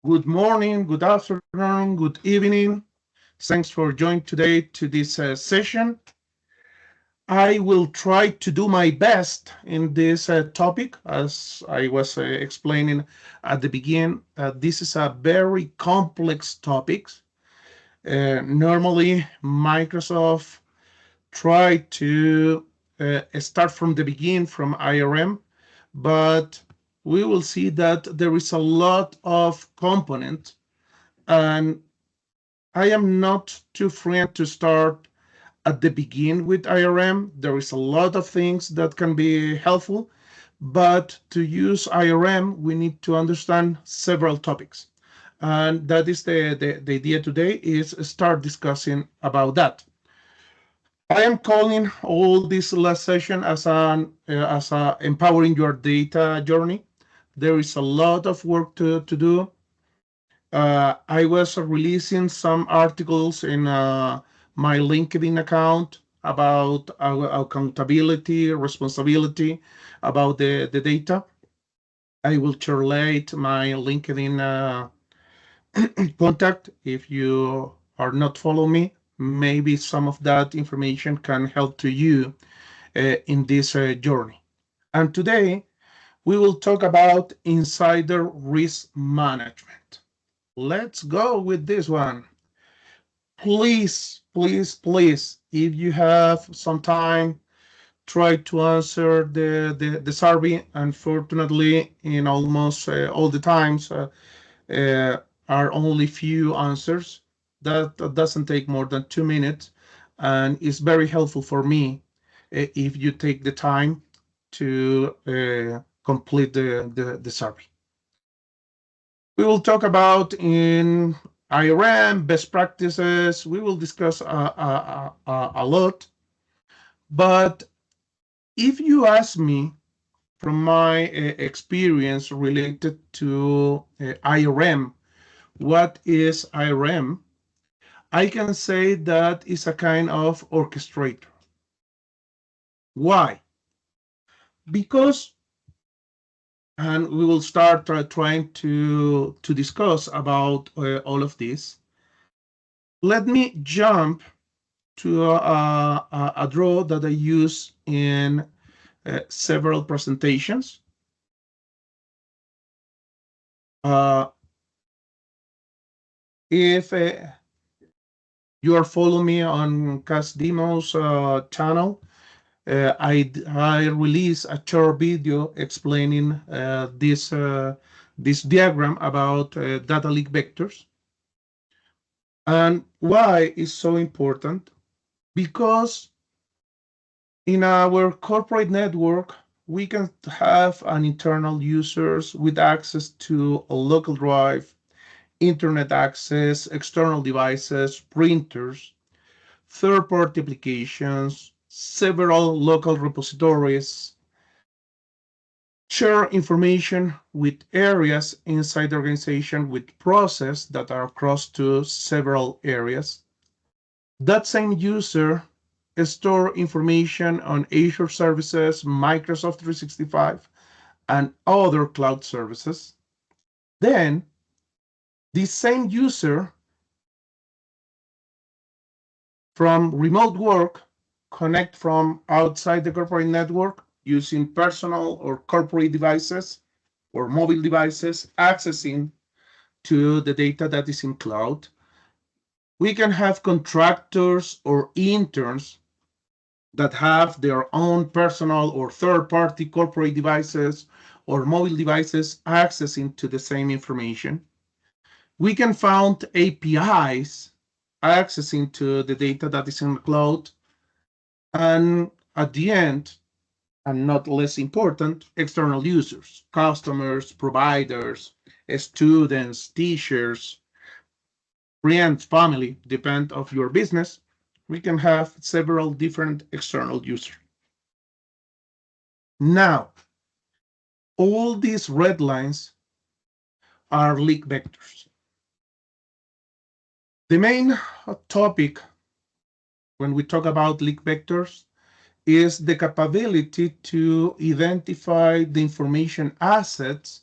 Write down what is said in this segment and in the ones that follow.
Good morning, good afternoon, good evening. Thanks for joining today to this session. I will try to do my best in this topic, as I was explaining at the beginning. This is a very complex topic. Normally, Microsoft try to start from the beginning from IRM, but we will see that there is a lot of component, and I am not too friend to start at the beginning with IRM. There is a lot of things that can be helpful, but to use IRM, we need to understand several topics. And that is the idea today is start discussing about that. I am calling all this last session as a empowering your data journey. There is a lot of work to do. I was releasing some articles in my LinkedIn account about our accountability, responsibility about the data. I will share late my LinkedIn contact. If you are not following me, maybe some of that information can help to you in this journey. And today we will talk about insider risk management. Let's go with this one. Please, please, please, if you have some time, try to answer the survey. Unfortunately, in almost all the times, uh, are only few answers. That doesn't take more than 2 minutes, and it's very helpful for me if you take the time to complete the survey. We will talk about in IRM best practices. We will discuss a lot. But if you ask me from my experience related to IRM, what is IRM? I can say that is a kind of orchestrator. Why? Because, and we will start trying to discuss about all of this. Let me jump to a draw that I use in several presentations. Uh, if you are following me on Cast Demos channel, I release a short video explaining this diagram about data leak vectors and why it's so important. Because in our corporate network, we can have an internal users with access to a local drive, internet access, external devices, printers, third-party applications, several local repositories, share information with areas inside the organization with processes that are across to several areas. That same user store information on Azure services, Microsoft 365, and other cloud services. Then the same user from remote work connect from outside the corporate network using personal or corporate devices or mobile devices accessing to the data that is in cloud. We can have contractors or interns that have their own personal or third-party corporate devices or mobile devices accessing to the same information. We can find APIs accessing to the data that is in the cloud. And at the end, and not less important, external users, customers, providers, students, teachers, friends, family, depend of your business. We can have several different external users. Now, all these red lines are leak vectors. The main topic when we talk about leak vectors is the capability to identify the information assets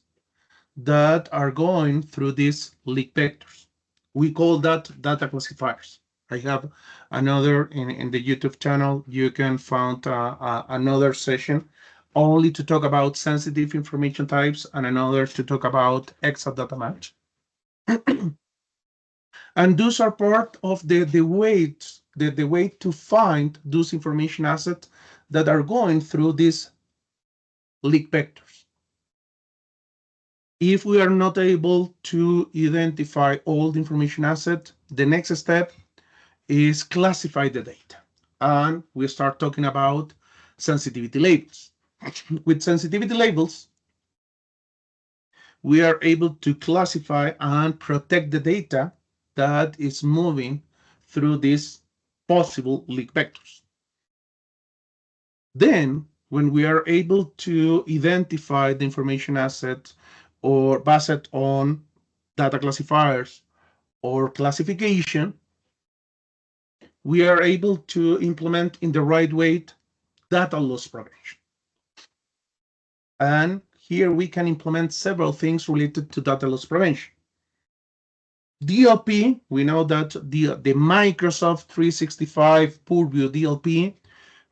that are going through these leak vectors. We call that data classifiers. I have another in the YouTube channel. You can find another session only to talk about sensitive information types and another to talk about exact data match. And those are part of the way to find those information assets that are going through these leak vectors. If we are not able to identify all the information asset, the next step is classify the data. And we start talking about sensitivity labels. With sensitivity labels, we are able to classify and protect the data that is moving through these possible leak vectors. Then, when we are able to identify the information asset or based on data classifiers or classification, we are able to implement in the right way data loss prevention. And here we can implement several things related to data loss prevention. DLP, we know that the Microsoft 365 Purview DLP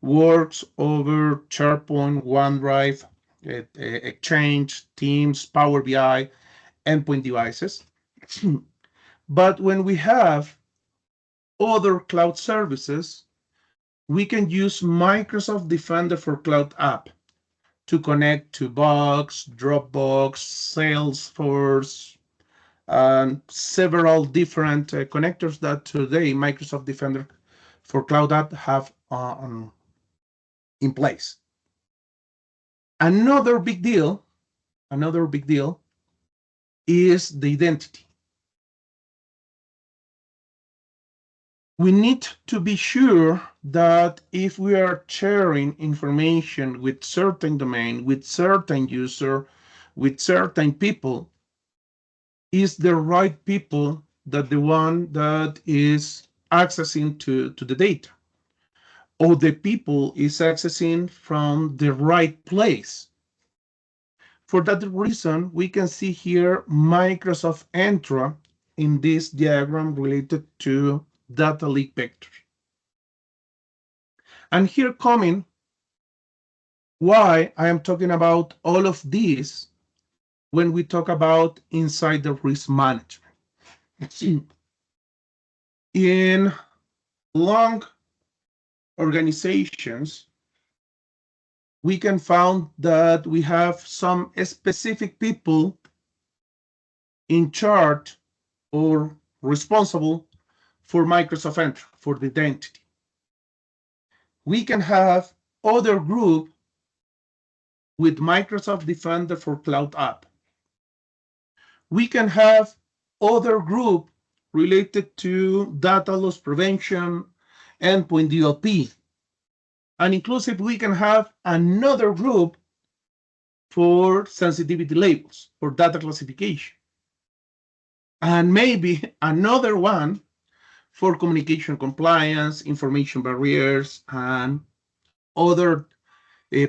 works over SharePoint, OneDrive, Exchange, Teams, Power BI, endpoint devices. But when we have other cloud services, we can use Microsoft Defender for Cloud App to connect to Box, Dropbox, Salesforce, and several different connectors that today Microsoft Defender for Cloud App have in place. Another big deal is the identity. We need to be sure that if we are sharing information with certain domain, with certain user, with certain people, is the right people that the one that is accessing to the data, or the people is accessing from the right place. For that reason, we can see here Microsoft Entra in this diagram related to data leak vector. And here coming why I am talking about all of this when we talk about insider risk management. In long organizations, we can find that we have some specific people in charge or responsible for Microsoft Entra, for the identity. We can have other group with Microsoft Defender for Cloud App. We can have other group related to data loss prevention, endpoint DLP. And inclusive, we can have another group for sensitivity labels, for data classification. And maybe another one for communication compliance, information barriers, and other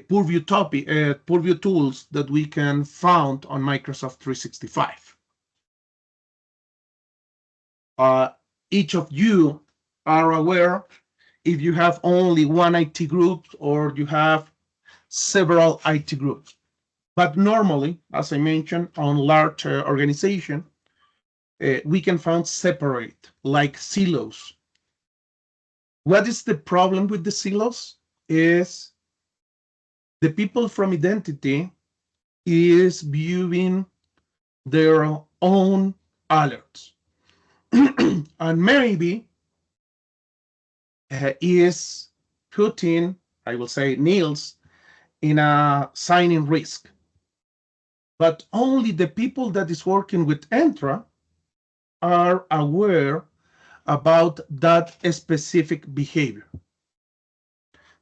Purview tools that we can find on Microsoft 365. Each of you are aware if you have only one IT group or you have several IT groups. But normally, as I mentioned, on large organization, we can find separate, like silos. What is the problem with the silos? Is the people from identity is viewing their own alerts. And maybe is putting, I will say, Niels in a signing risk. But only the people that is working with Entra are aware about that specific behavior.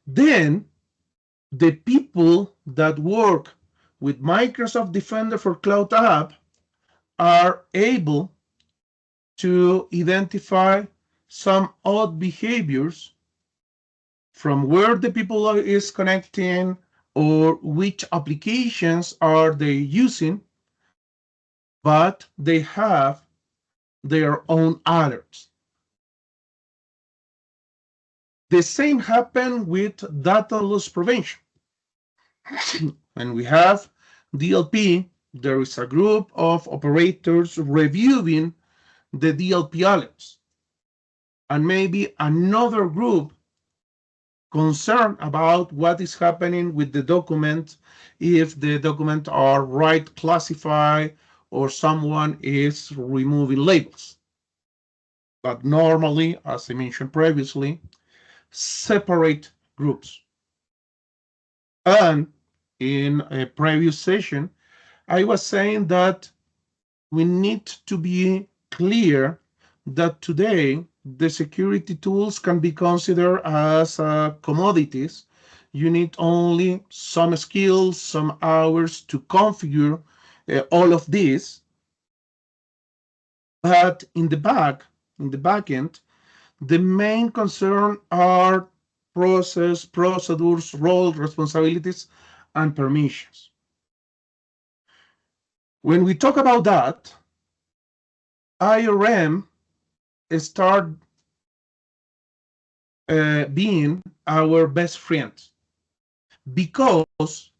Then the people that work with Microsoft Defender for Cloud App are able to identify some odd behaviors from where the people is connecting or which applications are they using, but they have their own alerts. The same happened with data loss prevention. When we have DLP, there is a group of operators reviewing the DLP alerts, and maybe another group concerned about what is happening with the document, if the document are right classified or someone is removing labels. But normally, as I mentioned previously, separate groups. And in a previous session, I was saying that we need to be clear that today the security tools can be considered as commodities. You need only some skills, some hours to configure all of this. But in the back end, the main concern are process, procedures, roles, responsibilities, and permissions. When we talk about that, IRM start being our best friend because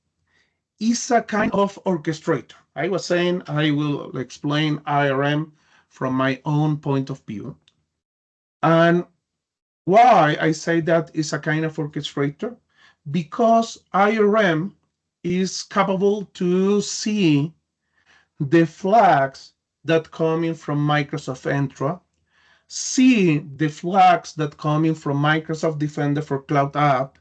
it's a kind of orchestrator. I was saying I will explain IRM from my own point of view. And why I say that is a kind of orchestrator? Because IRM is capable to see the flags that coming from Microsoft Entra, see the flags that coming from Microsoft Defender for Cloud App,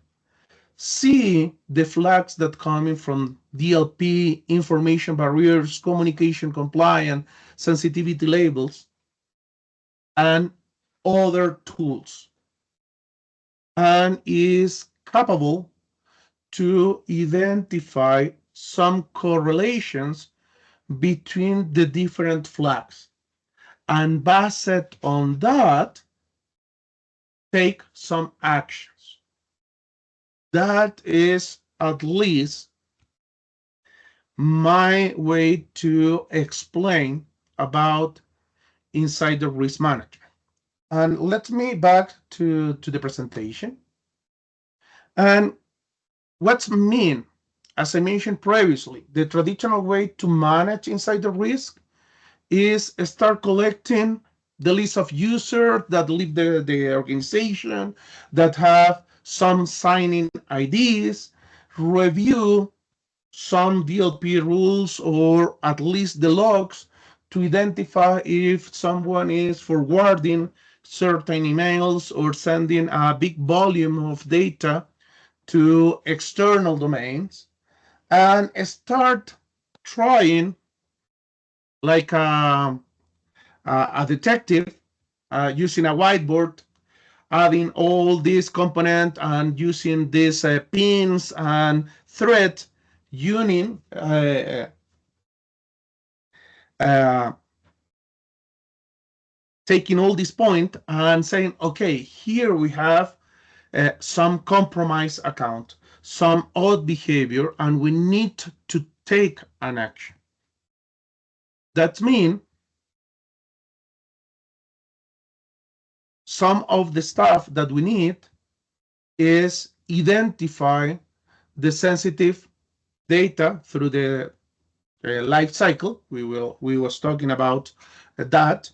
see the flags that coming from DLP, information barriers, communication compliance, sensitivity labels, and other tools, and is capable to identify some correlations between the different flags, and based on that, take some actions. That is at least my way to explain about insider risk management. And let me back to the presentation. And what's mean? As I mentioned previously, the traditional way to manage insider risk is start collecting the list of users that leave the organization, that have some signing IDs, review some DLP rules or at least the logs to identify if someone is forwarding certain emails or sending a big volume of data to external domains, and start trying like a detective using a whiteboard, adding all these components and using these pins and thread union uh, taking all this point and saying, okay, here we have some compromise account, some odd behavior, and we need to take an action. That means some of the stuff that we need is identify the sensitive data through the life cycle. We was talking about that.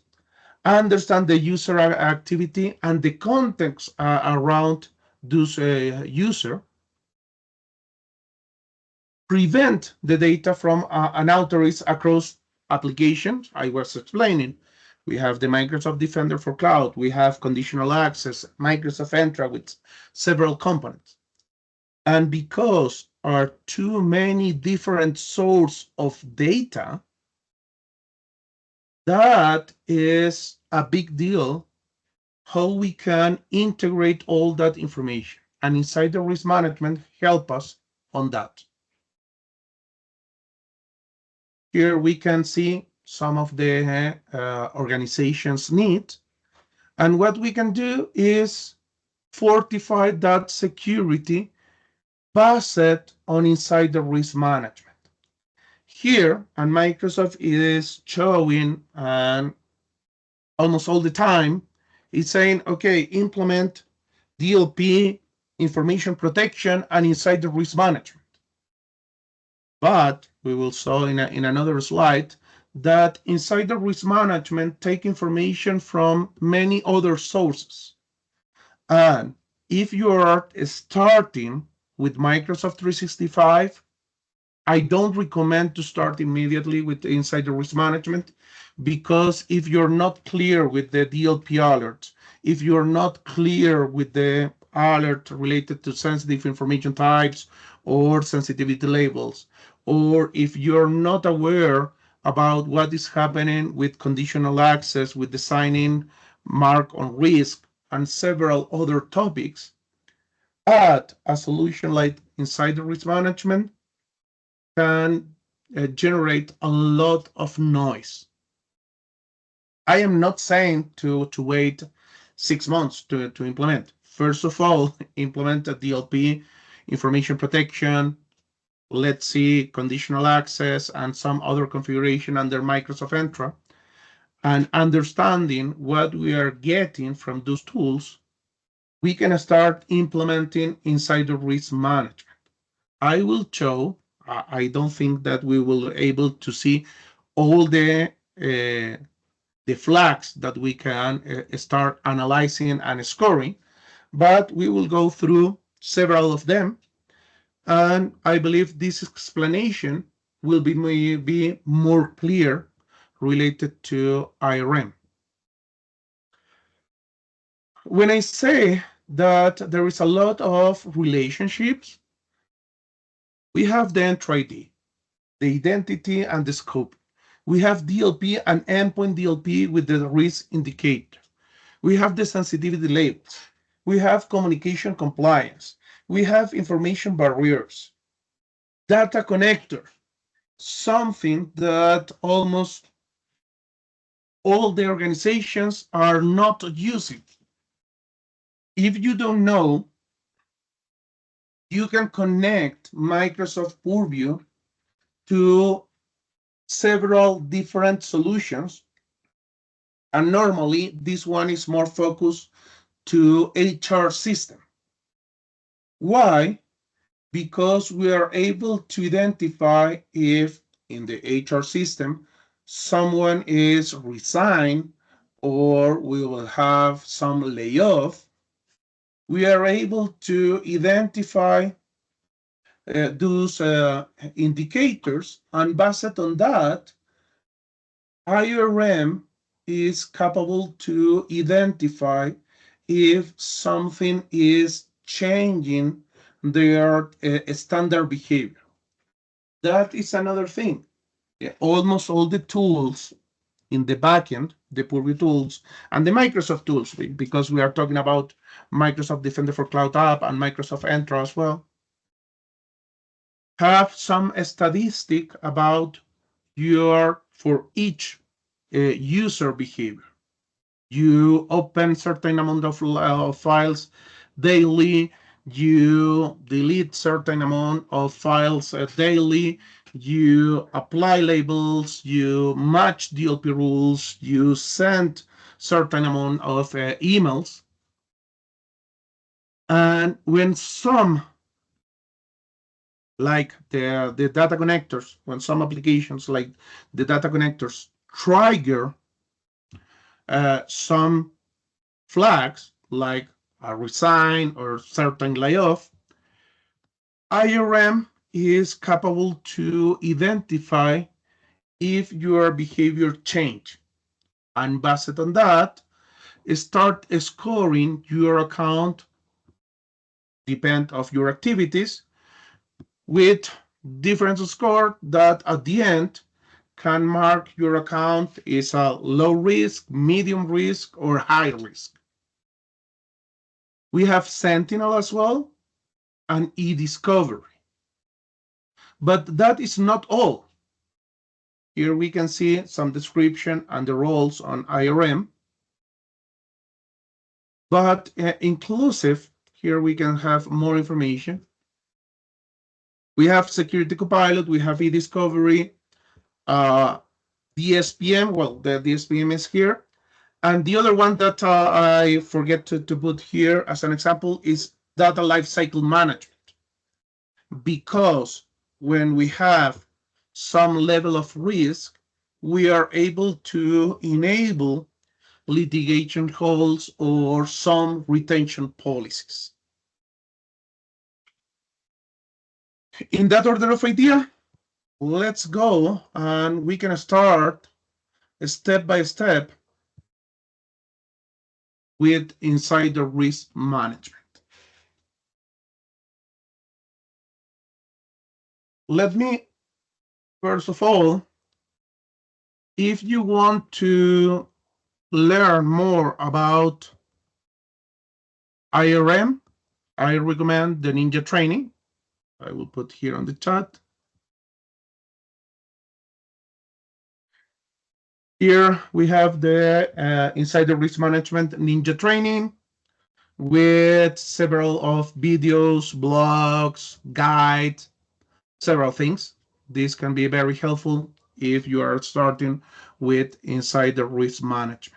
Understand the user activity and the context around this user. Prevent the data from unauthorized across applications. I was explaining. We have the Microsoft Defender for Cloud. We have conditional access, Microsoft Entra with several components. And because are too many different sources of data, that is a big deal, how we can integrate all that information. And insider risk management help us on that. Here we can see some of the organization's need. And what we can do is fortify that security based on insider risk management. Here, and Microsoft is showing, and almost all the time, it's saying, okay, implement DLP, information protection, and insider risk management. But we will saw in another slide that insider risk management take information from many other sources. And if you are starting with Microsoft 365, I don't recommend to start immediately with the insider risk management, because if you're not clear with the DLP alert, if you're not clear with the alert related to sensitive information types or sensitivity labels, or if you're not aware about what is happening with conditional access, with the sign-in mark on risk, and several other topics, add a solution like insider risk management can generate a lot of noise. I am not saying to wait 6 months to implement. First of all, implement a DLP, information protection, let's see, conditional access, and some other configuration under Microsoft Entra, and understanding what we are getting from those tools, we can start implementing insider risk management. I will show, I don't think that we will be able to see all the flags that we can start analyzing and scoring, but we will go through several of them. And I believe this explanation will be more clear related to IRM. When I say that there is a lot of relationships, we have the Entra ID, the identity and the scope. We have DLP and endpoint DLP with the risk indicator. We have the sensitivity labels. We have communication compliance. We have information barriers. Data connector, something that almost all the organizations are not using. If you don't know, you can connect Microsoft Purview to several different solutions. And normally, this one is more focused to HR system. Why? Because we are able to identify if in the HR system someone is resigned or we will have some layoff. We are able to identify those indicators, and based on that, IRM is capable to identify if something is changing their standard behavior. That is another thing. Almost all the tools in the backend, the Purview tools and the Microsoft tools, because we are talking about Microsoft Defender for Cloud App and Microsoft Entra as well, have some statistic about for each user behavior. You open certain amount of files daily, you delete certain amount of files daily, you apply labels, you match DLP rules, you send certain amount of emails. And when some, like the data connectors, when some applications like the data connectors trigger some flags like a resign or certain layoff, IRM is capable to identify if your behavior changed, and based on that, start scoring your account, depend of your activities, with different score that at the end can mark your account is a low risk, medium risk, or high risk. We have Sentinel as well and e-discovery. But that is not all. Here we can see some description and the roles on IRM. But inclusive, here we can have more information. We have Security Copilot, we have e-discovery, DSPM. Well, the DSPM is here. And the other one that I forget to put here as an example is data lifecycle management. Because when we have some level of risk, we are able to enable litigation holds or some retention policies. In that order of idea, let's go and we can start step by step with insider risk management. Let me, first of all, if you want to learn more about IRM, I recommend the Ninja training. I will put here on the chat. Here we have the Insider Risk Management Ninja training with several of videos, blogs, guides, several things. This can be very helpful if you are starting with insider risk management.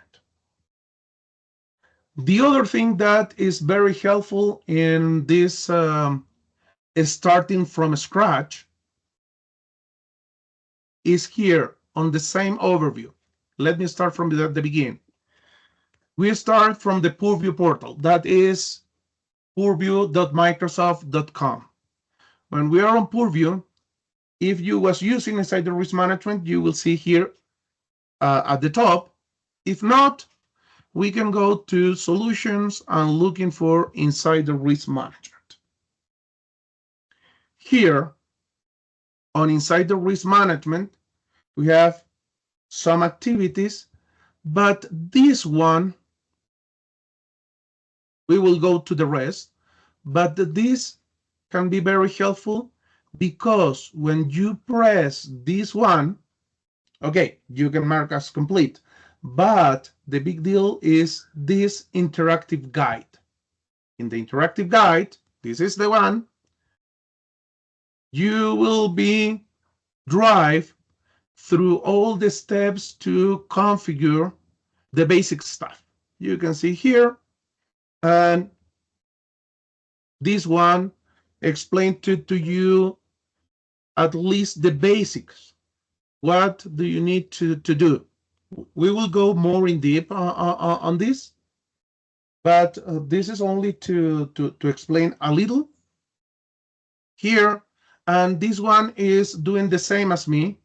The other thing that is very helpful in this starting from scratch is here on the same overview. Let me start from the beginning. We start from the Purview portal. That is purview.microsoft.com. When we are on Purview, if you was using insider risk management, you will see here at the top. If not, we can go to solutions and looking for insider risk management. Here on insider risk management, we have some activities, but this one, we will go to the rest, but this can be very helpful because when you press this one, okay, you can mark as complete, but the big deal is this interactive guide. In the interactive guide, this is the one, you will be drive through all the steps to configure the basic stuff. You can see here, and this one explained to you at least the basics. What do you need to do? We will go more in deep on this, but this is only to explain a little here. And this one is doing the same as me,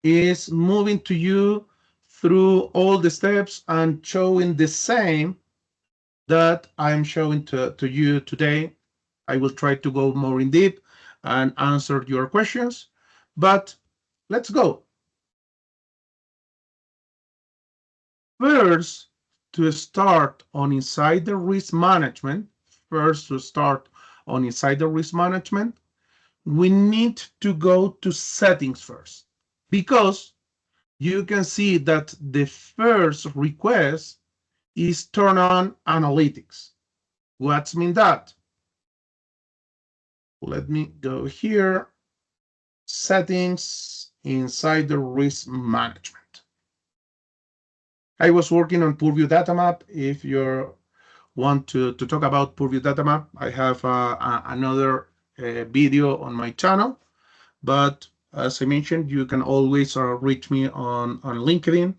is moving to you through all the steps and showing the same that I'm showing to you today. I will try to go more in deep and answer your questions, but let's go. First, to start on insider risk management, we need to go to settings first, because you can see that the first request is turn on analytics. What's mean that? Let me go here, settings, insider risk management. I was working on Purview Data Map. If you want to talk about Purview Data Map, I have another video on my channel. But as I mentioned, you can always reach me on LinkedIn,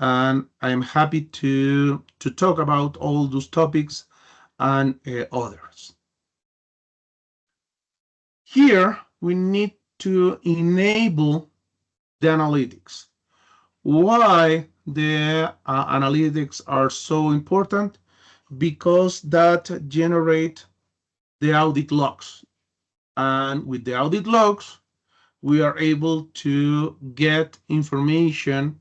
and I'm happy to talk about all those topics and others. Here, we need to enable the analytics. Why the analytics are so important? Because that generate the audit logs. And with the audit logs, we are able to get information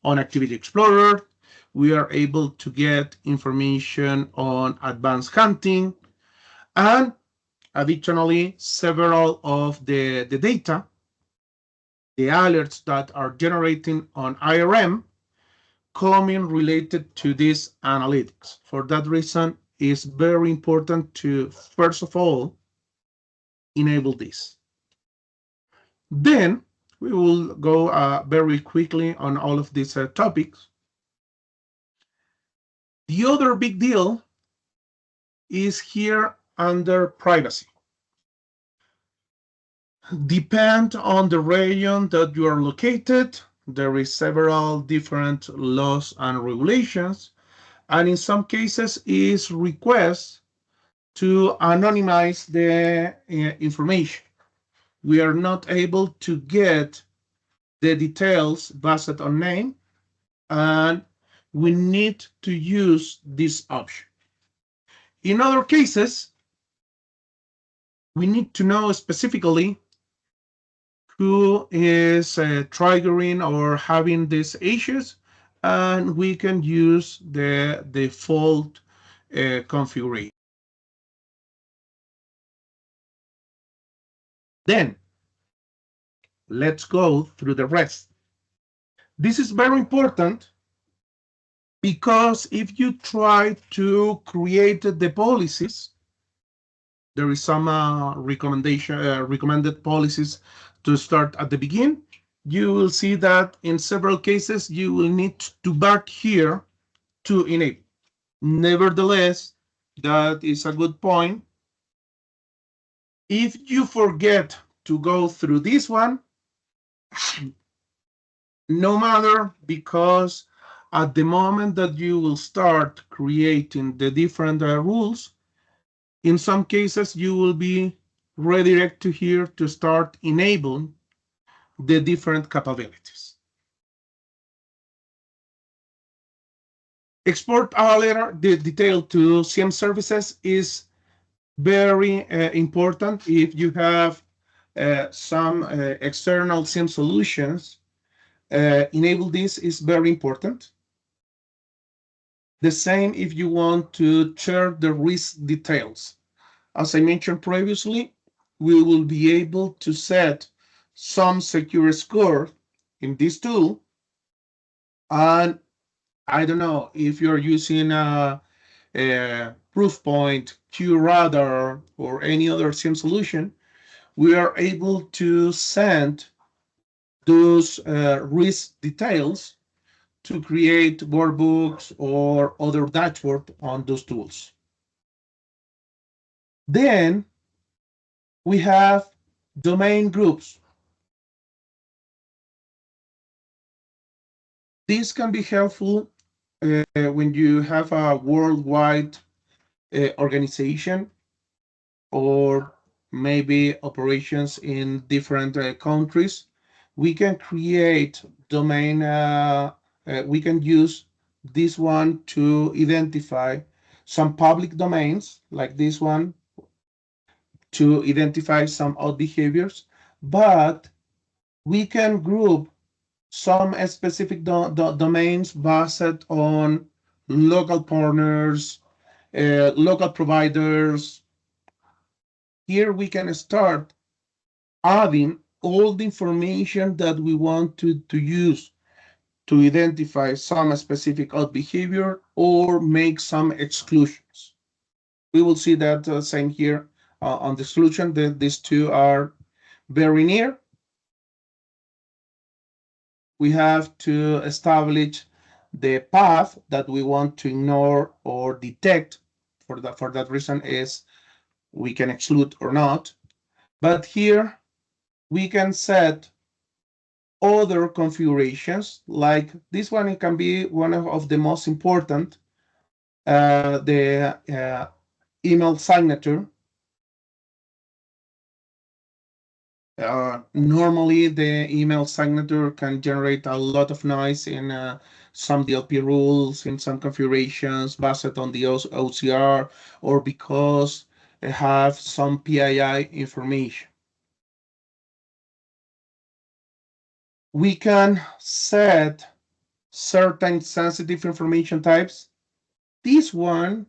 on Activity Explorer. We are able to get information on advanced hunting, and additionally, several of the data, the alerts that are generating on IRM, coming related to this analytics. For that reason, it's very important to, first of all, enable this. Then We will go very quickly on all of these topics. The other big deal is here under privacy. Depend on the region that you are located. There is several different laws and regulations, and in some cases is request to anonymize the information. We are not able to get the details based on name, and we need to use this option. In other cases, we need to know specifically who is triggering or having these issues, and we can use the default configuration. Then let's go through the rest. This is very important because if you try to create the policies, there is some recommended policies to start at the beginning. You will see that in several cases you will need to back here to enable. Nevertheless, that is a good point. If you forget to go through this one, no matter, because at the moment that you will start creating the different rules, in some cases you will be redirected to here to start enabling the different capabilities. Export alert the detail to CM services is very important. If you have some external SIEM solutions, enable this is very important. The same if you want to share the risk details. As I mentioned previously, we will be able to set some secure score in this tool. And I don't know if you're using a Proofpoint, QRadar, or any other SIEM solution, we are able to send those risk details to create workbooks or other dashboard on those tools. Then we have domain groups. This can be helpful when you have a worldwide organization or maybe operations in different countries. We can create domain, we can use this one to identify some public domains like this one to identify some odd behaviors, but we can group some specific domains based on local partners, local providers. Here we can start adding all the information that we want to use to identify some specific odd behavior or make some exclusions. We will see that same here on the solution, that these two are very near. We have to establish the path that we want to ignore or detect. For that reason is we can exclude or not. But here we can set other configurations, like this one. It can be one of the most important, the email signature. Normally, the email signature can generate a lot of noise in some DLP rules, in some configurations based on the OCR, or because they have some PII information. We can set certain sensitive information types. This one,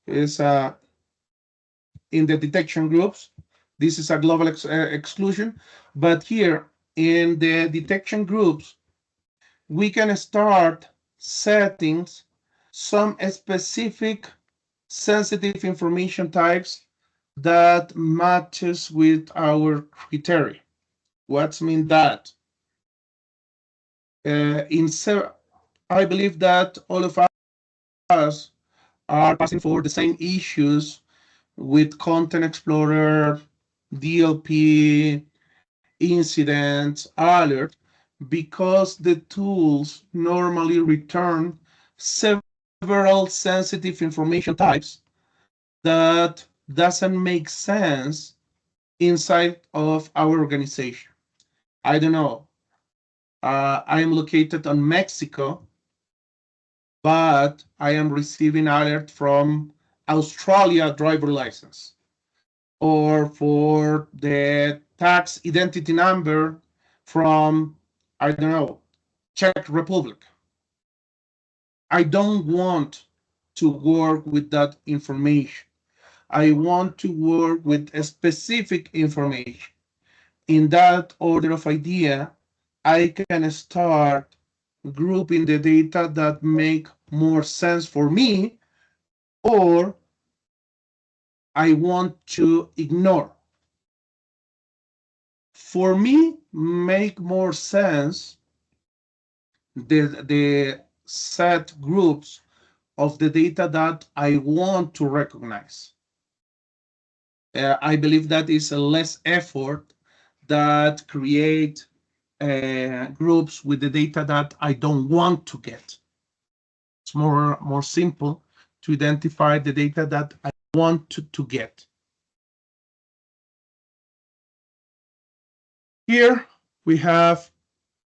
is in the detection groups. This is a global exclusion, but here in the detection groups, we can start settings some specific sensitive information types that matches with our criteria. What's mean that? I believe that all of us are passing for the same issues with Content Explorer, DLP, incidents, alert, because the tools normally return several sensitive information types that doesn't make sense inside of our organization. I don't know. I am located on Mexico, but I am receiving alert from Australia driver license, or for the tax identity number from, I don't know, Czech Republic. I don't want to work with that information. I want to work with a specific information. In that order of idea, I can start grouping the data that make more sense for me, or I want to ignore. For me, make more sense the set groups of the data that I want to recognize. I believe that is a less effort that create groups with the data that I don't want to get. It's more simple to identify the data that I want to get. Here we have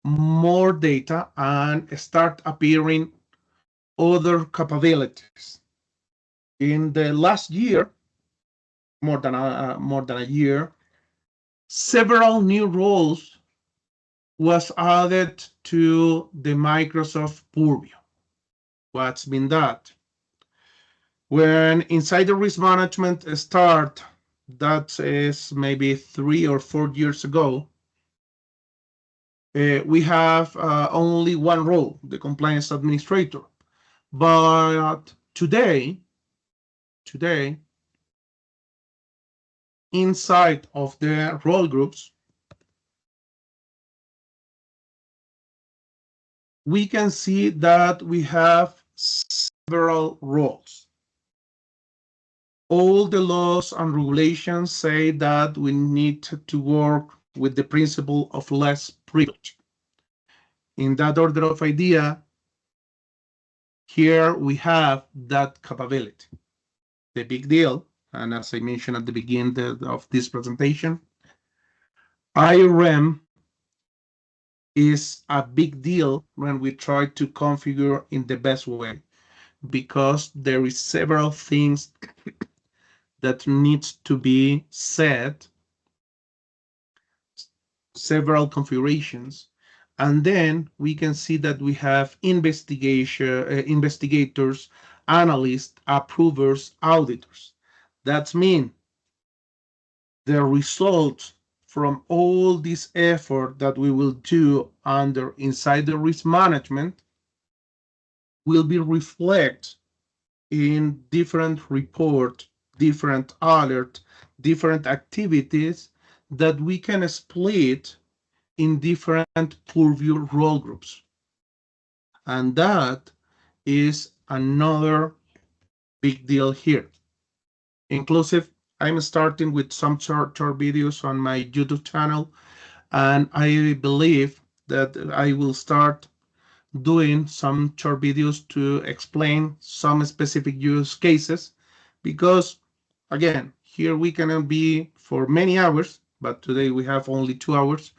more data and start appearing other capabilities. In the last year, more than a year, several new roles was added to the Microsoft Purview. What's been that? When insider risk management start, that is maybe 3 or 4 years ago, we have only one role, the compliance administrator. But today, inside of the role groups, we can see that we have several roles. All the laws and regulations say that we need to work with the principle of less privilege. In that order of idea, here we have that capability. The big deal, and as I mentioned at the beginning of this presentation, IRM is a big deal when we try to configure in the best way, because there is several things that needs to be set, several configurations, and then we can see that we have investigators, analysts, approvers, auditors. That means the results from all this effort that we will do under insider risk management will be reflected in different report, different alert, different activities that we can split in different Purview role groups. And that is another big deal here. Inclusive, I'm starting with some short videos on my YouTube channel, and I believe that I will start doing some short videos to explain some specific use cases, because again, here we can be for many hours, but today we have only 2 hours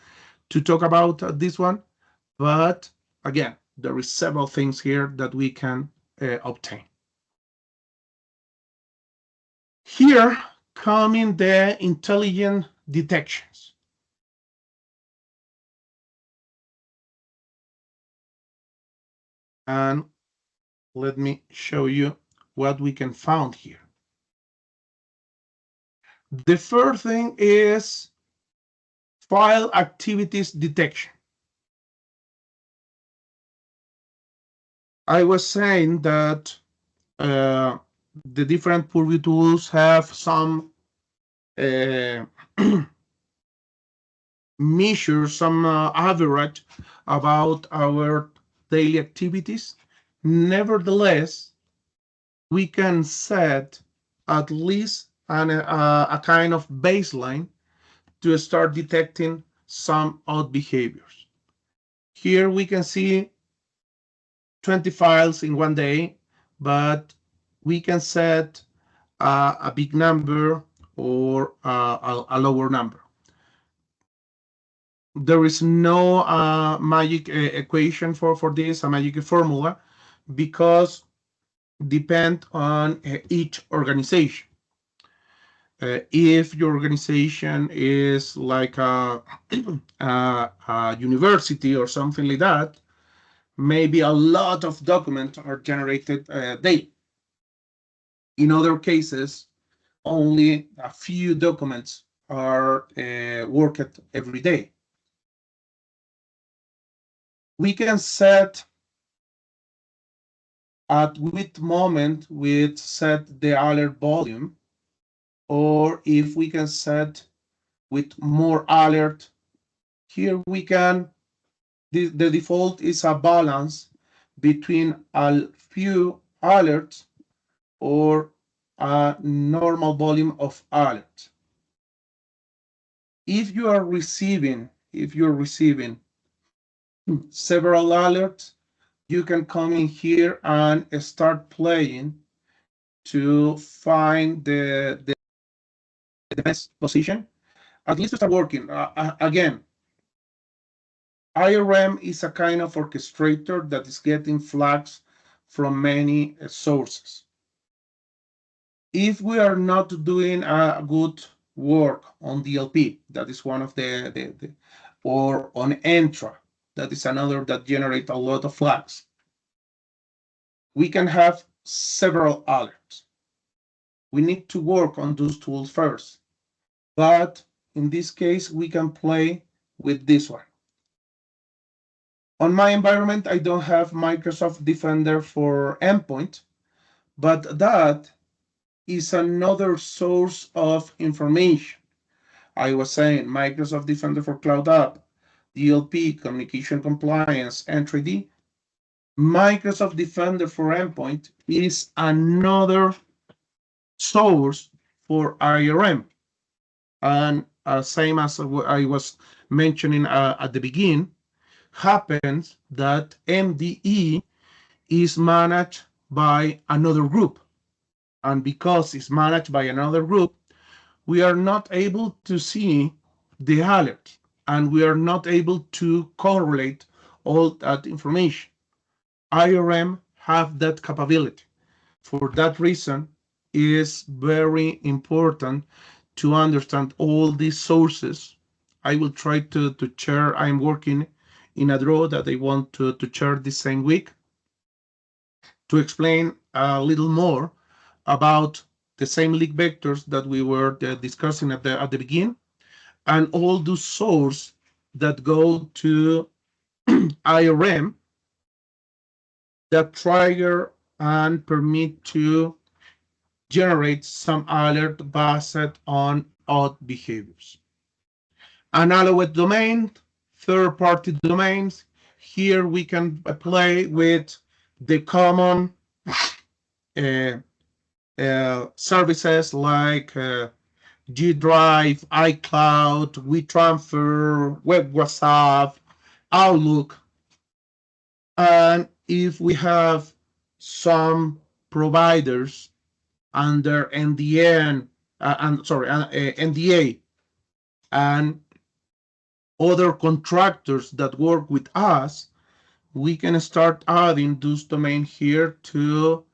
to talk about this one. But again, there is several things here that we can obtain. Here come in the intelligent detections. And let me show you what we can find here. The first thing is file activities detection. I was saying that the different Purview tools have some measure some average about our daily activities. Nevertheless, we can set at least a kind of baseline to start detecting some odd behaviors. Here we can see 20 files in one day, but we can set a big number or a lower number. There is no magic equation for this, a magic formula, because depend on each organization. If your organization is like a university or something like that, maybe a lot of documents are generated daily. In other cases, only a few documents are worked every day. We can set at which moment we set the alert volume, or if we can set with more alert. Here we can, the default is a balance between a few alerts or a normal volume of alerts. If you're receiving several alerts, you can come in here and start playing to find the best position, at least to start working. Again, IRM is a kind of orchestrator that is getting flags from many sources. If we are not doing a good work on DLP, that is one of the or on Entra, that is another that generates a lot of flags, we can have several alerts. We need to work on those tools first. But in this case, we can play with this one. On my environment, I don't have Microsoft Defender for Endpoint, but that is another source of information. I was saying Microsoft Defender for Cloud App, DLP, Communication Compliance, Entra ID. Microsoft Defender for Endpoint is another source for IRM. And same as I was mentioning at the beginning, happens that MDE is managed by another group. And because it's managed by another group, we are not able to see the alert, and we are not able to correlate all that information. IRM have that capability. For that reason, it is very important to understand all these sources. I will try to share. I'm working in a draw that I want to share this same week to explain a little more about the same leak vectors that we were discussing at the beginning, and all those sources that go to IRM that trigger and permit to generate some alert based on odd behaviors. Unallowed domain, third-party domains. Here we can play with the common services like G Drive, iCloud, WeTransfer, Web WhatsApp, Outlook. And if we have some providers under NDA and other contractors that work with us, we can start adding those domains here to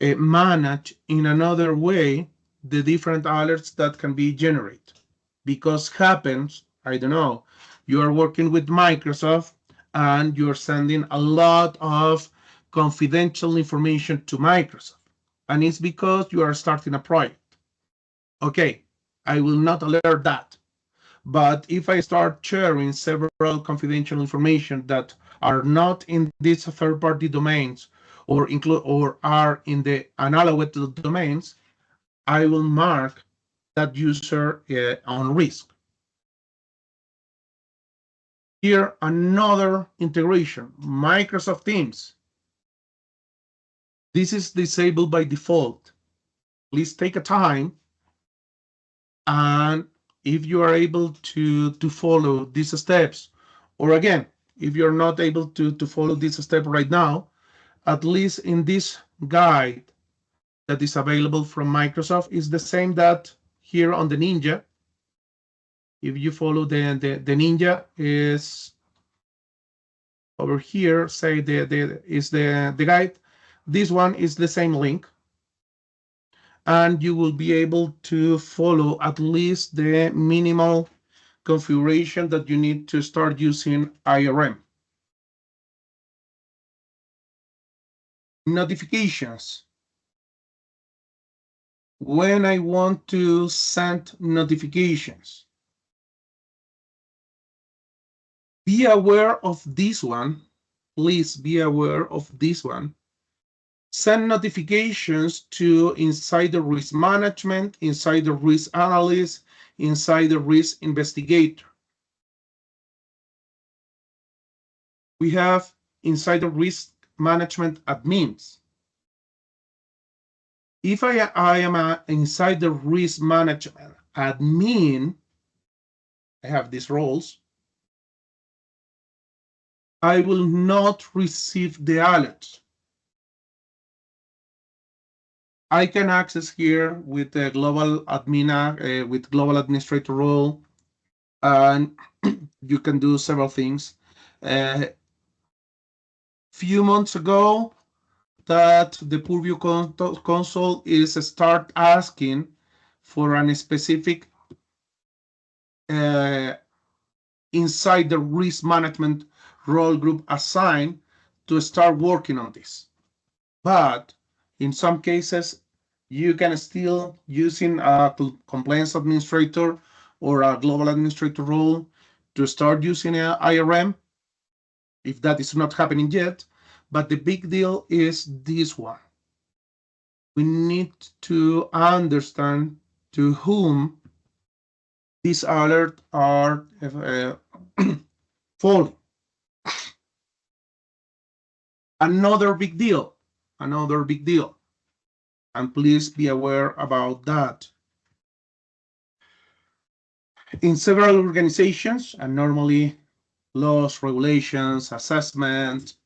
manage in another way the different alerts that can be generated. Because happens, I don't know, you are working with Microsoft and you're sending a lot of confidential information to Microsoft. And it's because you are starting a project. Okay, I will not alert that. But if I start sharing several confidential information that are not in these third-party domains or are in the unallowed domains, I will mark that user on risk. Here, another integration, Microsoft Teams. This is disabled by default. Please take a time, and if you are able to follow these steps, or again, if you're not able to follow this step right now, at least in this guide that is available from Microsoft is the same that here on the Ninja. If you follow the Ninja is over here, say the guide. This one is the same link, and you will be able to follow at least the minimal configuration that you need to start using IRM. Notifications. When I want to send notifications, be aware of this one. Please be aware of this one. Send notifications to insider risk management, insider risk analyst, insider risk investigator. We have insider risk management admins. If I am an insider risk management admin, I have these roles, I will not receive the alerts. I can access here with the global admin, with global administrator role, and you can do several things. Few months ago, that the Purview console is start asking for a specific inside the risk management role group assigned to start working on this. But in some cases, you can still using a compliance administrator or a global administrator role to start using an IRM if that is not happening yet. But the big deal is this one. We need to understand to whom these alerts are falling. Another big deal, and please be aware about that. In several organizations, and normally laws, regulations, assessments,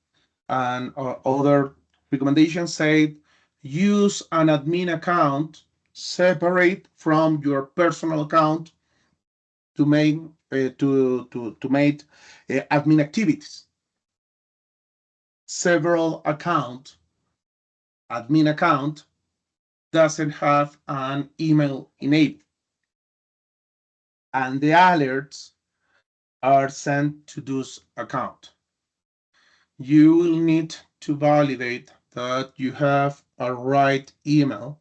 and other recommendations say use an admin account separate from your personal account to make admin activities. Several admin account doesn't have an email enabled, and the alerts are sent to this account. You will need to validate that you have a right email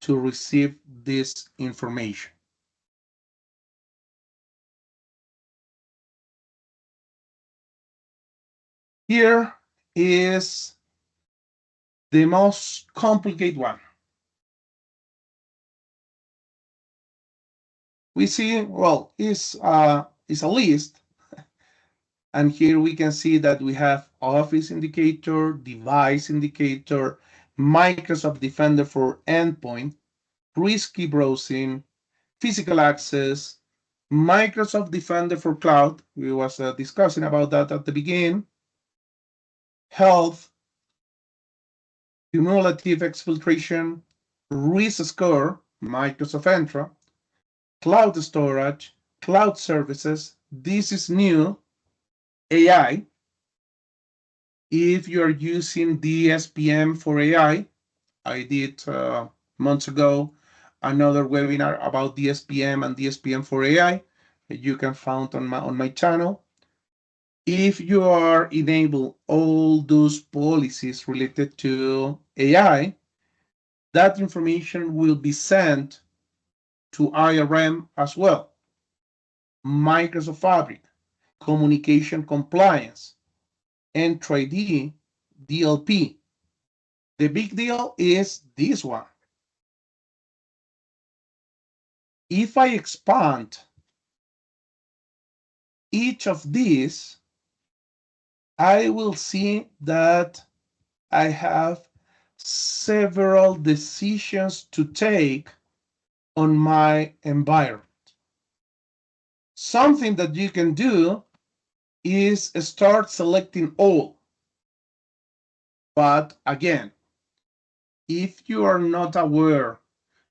to receive this information. Here is the most complicated one. We see, well, is a list, and here we can see that we have Office indicator, device indicator, Microsoft Defender for endpoint, risky browsing, physical access, Microsoft Defender for cloud. We was discussing about that at the beginning. Health, cumulative exfiltration, risk score, Microsoft Entra, cloud storage, cloud services. This is new. AI. If you're using DSPM for AI, I did months ago another webinar about DSPM and DSPM for AI. You can find on my channel. If you are enable all those policies related to AI, that information will be sent to IRM as well. Microsoft Fabric, communication compliance, Entra ID, DLP. The big deal is this one. If I expand each of these, I will see that I have several decisions to take on my environment. Something that you can do is start selecting all. But again, if you are not aware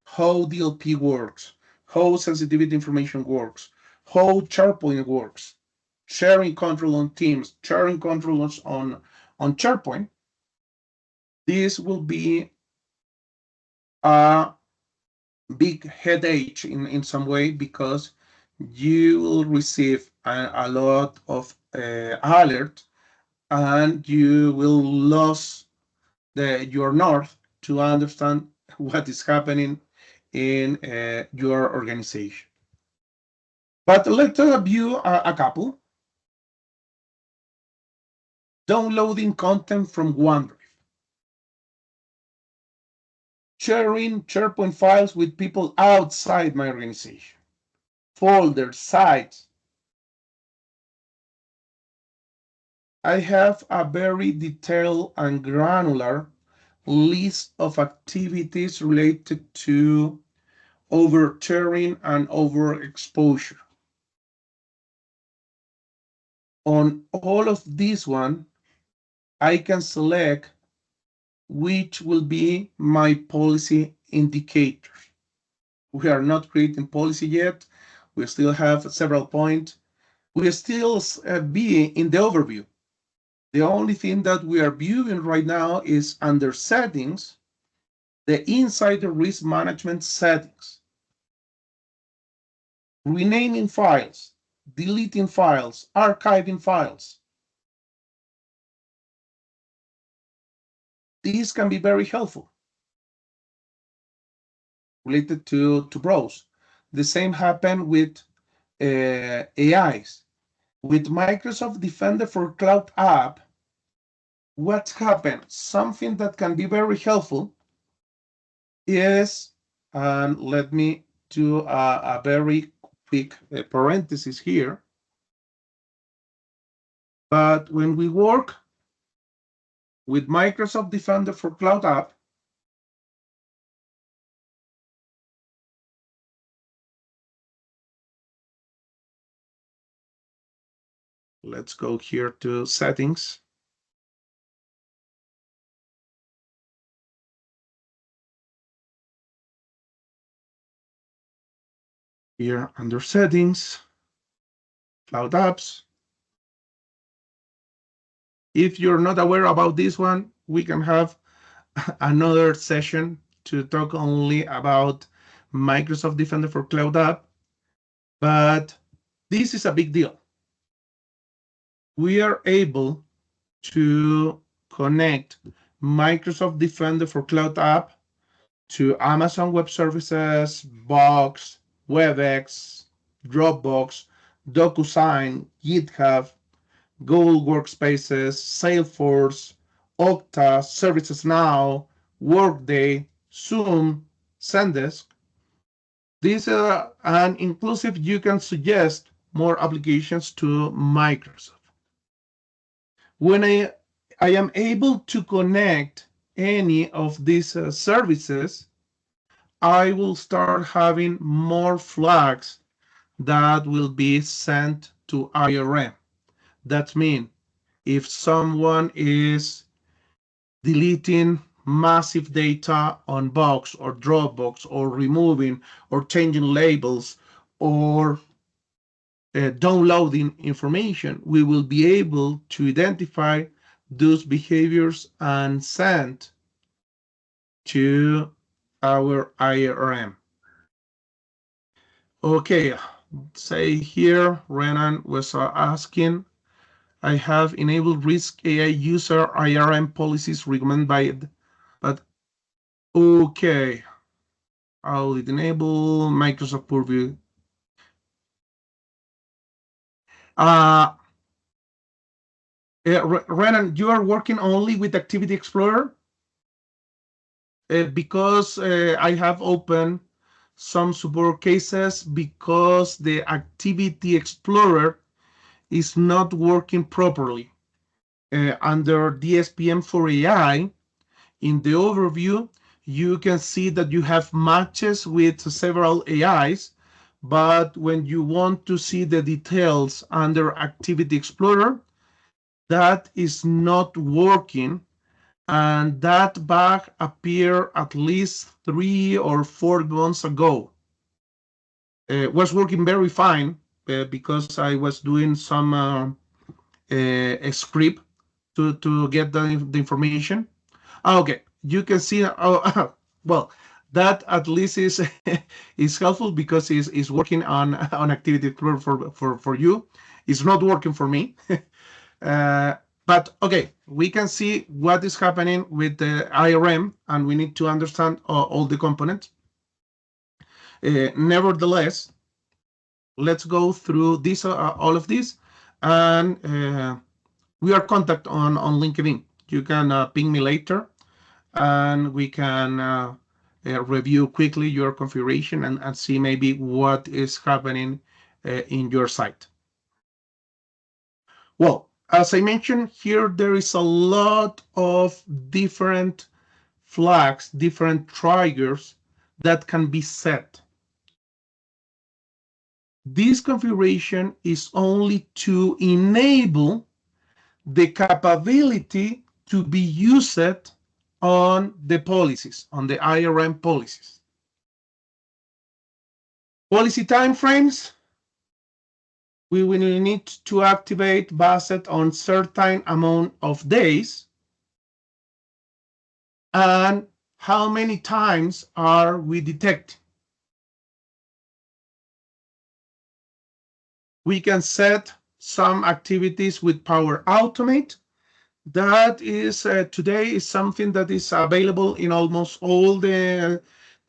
how DLP works, how sensitivity information works, how SharePoint works, sharing control on Teams, sharing controls on SharePoint, this will be a big headache in some way because you will receive a lot of alert and you will lose your north to understand what is happening in your organization. But let's review a couple. Downloading content from OneDrive. Sharing SharePoint files with people outside my organization. Folders, sites. I have a very detailed and granular list of activities related to oversharing and overexposure. On all of these one, I can select which will be my policy indicators. We are not creating policy yet. We still have several points. We still be in the overview. The only thing that we are viewing right now is under settings, the insider risk management settings. Renaming files, deleting files, archiving files. These can be very helpful related to browse. The same happened with AIs. With Microsoft Defender for Cloud App, what happened? Something that can be very helpful is, and let me do a very quick parenthesis here. But when we work with Microsoft Defender for Cloud App, let's go here to settings. Here under settings, cloud apps. If you're not aware about this one, we can have another session to talk only about Microsoft Defender for Cloud App, but this is a big deal. We are able to connect Microsoft Defender for Cloud App to Amazon Web Services, Box, WebEx, Dropbox, DocuSign, GitHub, Google Workspaces, Salesforce, Okta, ServicesNow, Workday, Zoom, Zendesk. These are and inclusive. You can suggest more applications to Microsoft. When I am able to connect any of these services, I will start having more flags that will be sent to IRM. That means if someone is deleting massive data on Box or Dropbox or removing or changing labels or downloading information, we will be able to identify those behaviors and send to our IRM. Okay, say here, Renan was asking, I have enabled risk AI user IRM policies recommended by, but okay, I'll enable Microsoft Purview. Renan, you are working only with Activity Explorer? Because I have opened some support cases because the Activity Explorer is not working properly. Under DSPM for AI, in the overview, you can see that you have matches with several AIs, but when you want to see the details under Activity Explorer, that is not working, and that bug appeared at least 3 or 4 months ago. It was working very fine because I was doing some a script to get the information. Okay, you can see. Oh, well, that at least is is helpful because it's working on Activity Explorer for you. It's not working for me. uh, but okay, we can see what is happening with the IRM, and we need to understand all the components. Nevertheless, let's go through this all of this, and we are contact on LinkedIn. You can ping me later, and we can review quickly your configuration and see maybe what is happening in your site. Well, as I mentioned here, there is a lot of different flags, different triggers that can be set. This configuration is only to enable the capability to be used on the policies, on the IRM policies. Policy timeframes, we will need to activate based on certain amount of days. And how many times are we detecting? We can set some activities with Power Automate. That is today is something that is available in almost all the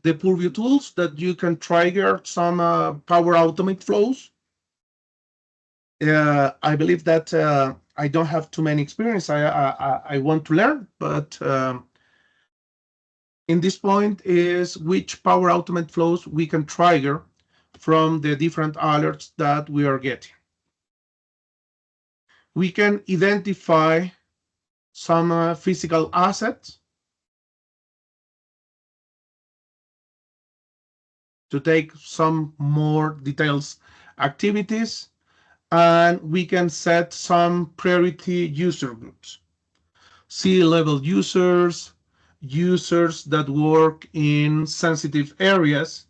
Purview tools, that you can trigger some Power Automate flows. I believe that I don't have too many experience. I want to learn, but in this point is which Power Automate flows we can trigger from the different alerts that we are getting. We can identify some physical assets to take some more details activities, and we can set some priority user groups. C-level users, users that work in sensitive areas,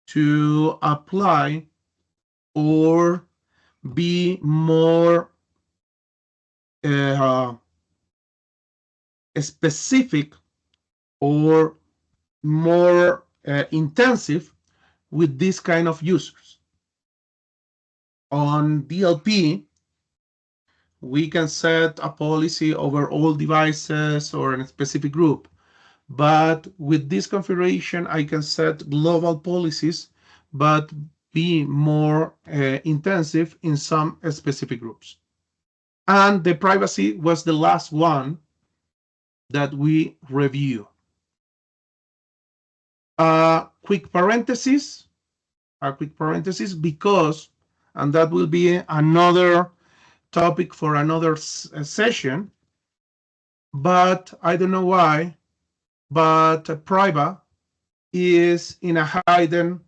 to apply or be more specific or more intensive with this kind of users. On DLP, we can set a policy over all devices or in a specific group. But with this configuration, I can set global policies, but be more intensive in some specific groups. And the privacy was the last one that we review. Quick parenthesis, because, and that will be another topic for another session, but I don't know why, but Priva is in a hidden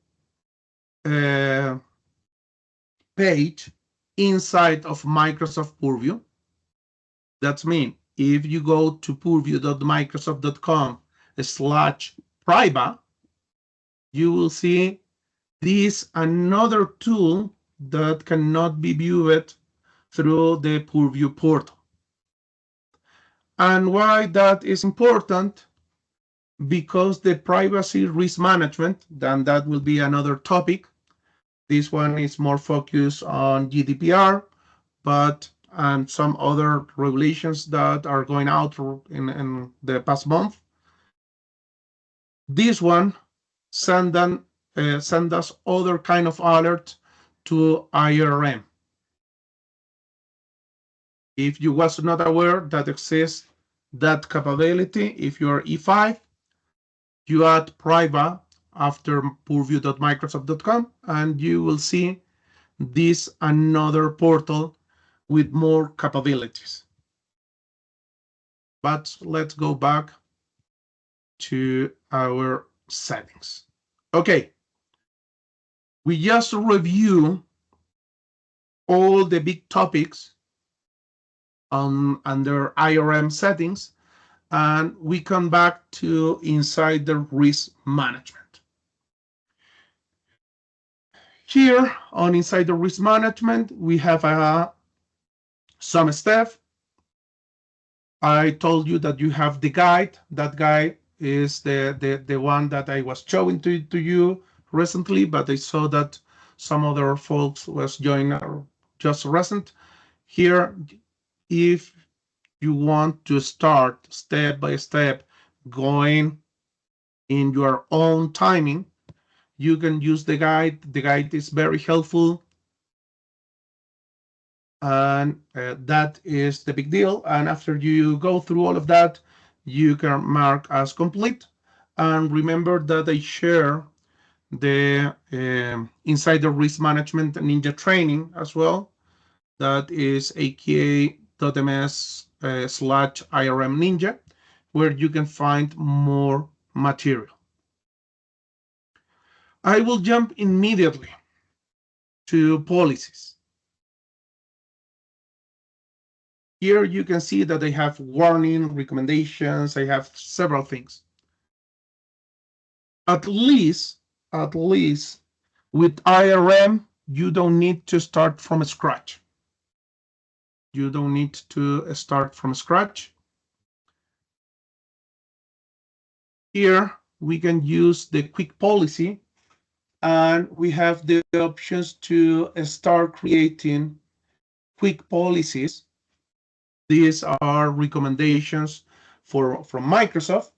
page inside of Microsoft Purview. That's mean if you go to purview.microsoft.com/Priva, you will see this another tool that cannot be viewed through the Purview portal. And why that is important? Because the privacy risk management, then that will be another topic. This one is more focused on GDPR, but and some other regulations that are going out in the past month. This one send us other kind of alert to IRM. If you was not aware that exists that capability, if you're E5, you add Priva after purview.microsoft.com, and you will see this another portal with more capabilities. But let's go back to our settings. Okay, we just review all the big topics under IRM settings, and we come back to insider risk management. Here on insider risk management, we have some steps. I told you that you have the guide. That guide is the one that I was showing to you recently, but I saw that some other folks was joining just recent. Here, if you want to start step by step going in your own timing, you can use the guide. The guide is very helpful, and that is the big deal. And after you go through all of that, you can mark as complete. And remember that I share the insider risk management ninja training as well. That is aka.ms/IRM ninja, where you can find more material. I will jump immediately to policies. Here you can see that I have warning, recommendations, I have several things. At least with IRM, you don't need to start from scratch. You don't need to start from scratch. Here we can use the quick policy, and we have the options to start creating quick policies. These are recommendations from Microsoft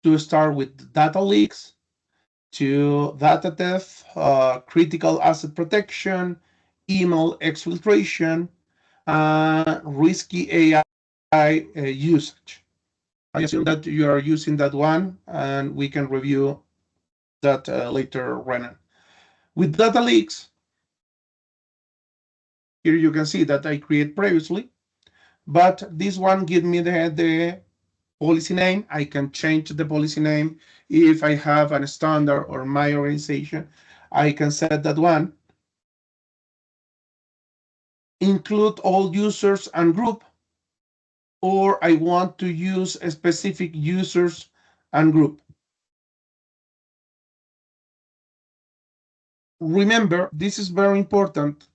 to start with data leaks, to data theft, critical asset protection, email exfiltration, risky AI usage. I assume that you are using that one, and we can review that later, Renan. With data leaks, here you can see that I create previously, but this one gives me the policy name. I can change the policy name if I have a standard or my organization. I can set that one. Include all users and group, or I want to use a specific users and group. Remember, this is very important.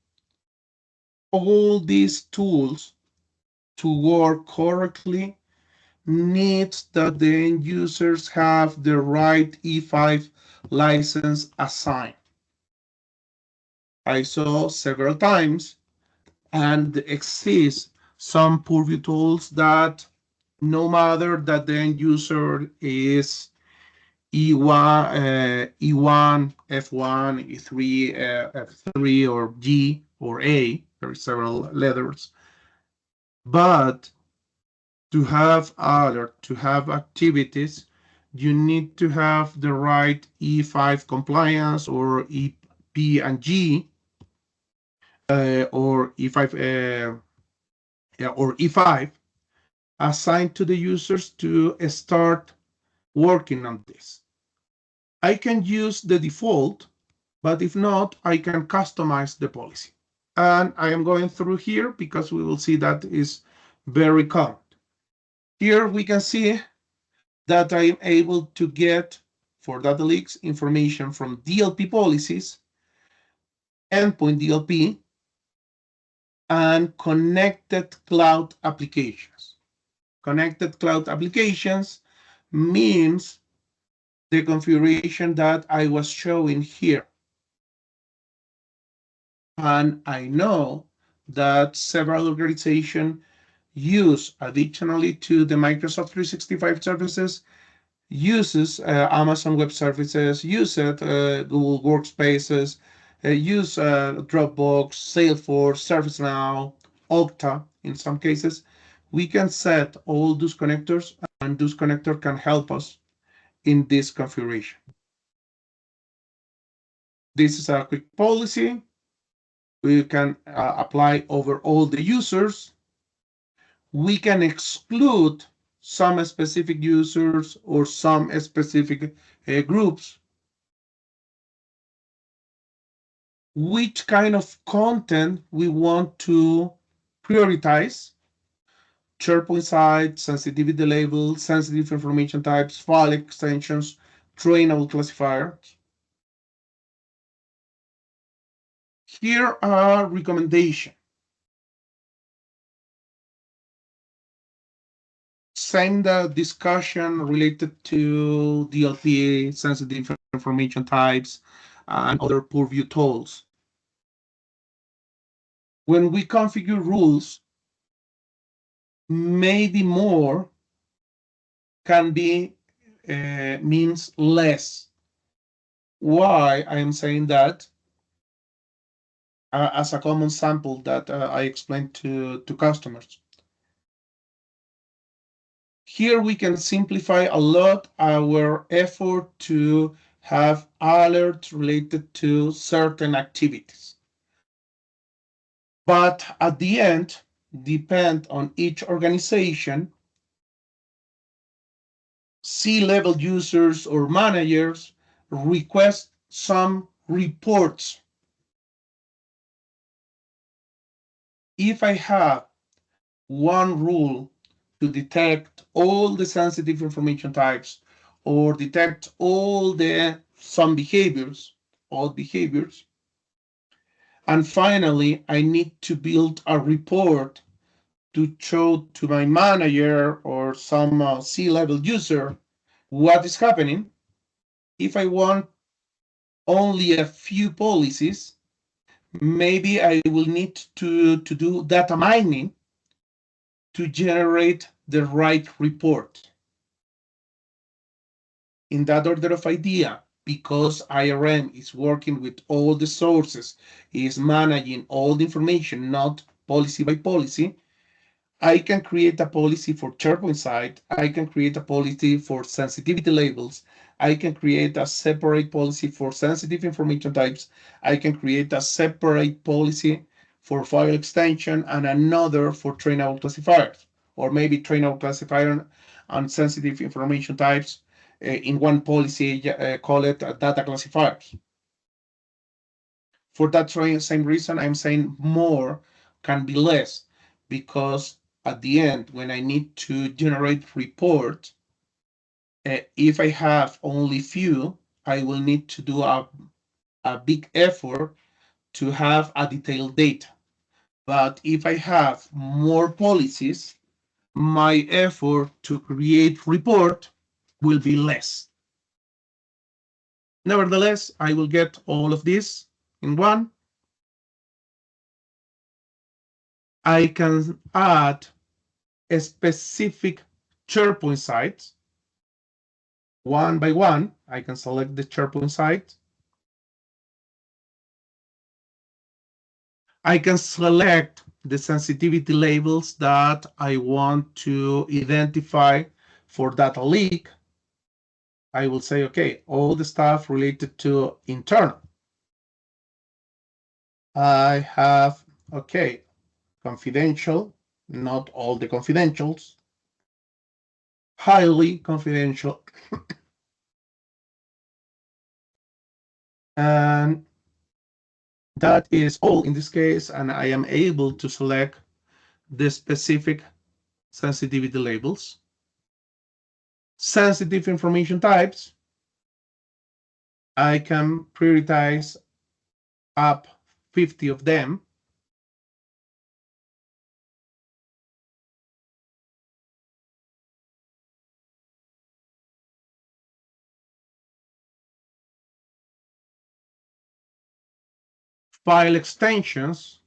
All these tools to work correctly needs that the end users have the right E5 license assigned. I saw several times, and exist some Purview tools that no matter that the end user is E1, F1, E3, F3, or G, or A, there are several letters, but to have alert, to have activities, you need to have the right E5 compliance, or EP and G, or E5 or E5 assigned to the users to start working on this. I can use the default, but if not, I can customize the policy. And I am going through here because we will see that is very common. Here we can see that I am able to get, for data leaks, information from DLP policies, Endpoint DLP, and connected cloud applications. Connected cloud applications means the configuration that I was showing here. And I know that several organizations use, additionally to the Microsoft 365 services, uses Amazon Web Services, use Google Workspaces, use Dropbox, Salesforce, ServiceNow, Okta in some cases. We can set all those connectors, and those connectors can help us in this configuration. This is a quick policy. We can apply over all the users. We can exclude some specific users or some specific groups. Which kind of content we want to prioritize: SharePoint site, sensitivity labels, sensitive information types, file extensions, trainable classifiers. Here are recommendations. Same the discussion related to DLP, sensitive information types, and other Purview tools. When we configure rules, maybe more can be means less. Why I am saying that? As a common sample that I explained to customers. Here we can simplify a lot our effort to have alerts related to certain activities. But at the end, depend on each organization, C-level users or managers request some reports. If I have one rule to detect all the sensitive information types or detect all the some behaviors, all behaviors, and finally I need to build a report to show to my manager or some C-level user what is happening. If I want only a few policies, maybe I will need to do data mining to generate the right report. In that order of idea, because IRM is working with all the sources, is managing all the information, not policy by policy, I can create a policy for SharePoint site. I can create a policy for sensitivity labels. I can create a separate policy for sensitive information types. I can create a separate policy for file extension and another for trainable classifiers, or maybe trainable classifier and sensitive information types in one policy, call it data classifiers. For that same reason, I'm saying more can be less, because at the end, when I need to generate report, if I have only few, I will need to do a big effort to have a detailed data. But if I have more policies, my effort to create report will be less. Nevertheless, I will get all of this in one. I can add a specific SharePoint sites. One by one, I can select the SharePoint site. I can select the sensitivity labels that I want to identify for data leak. I will say, okay, all the stuff related to internal. I have, okay, confidential, not all the confidentials, highly confidential, and that is all in this case, and I am able to select the specific sensitivity labels. Sensitive information types, I can prioritize up 50 of them. File extensions,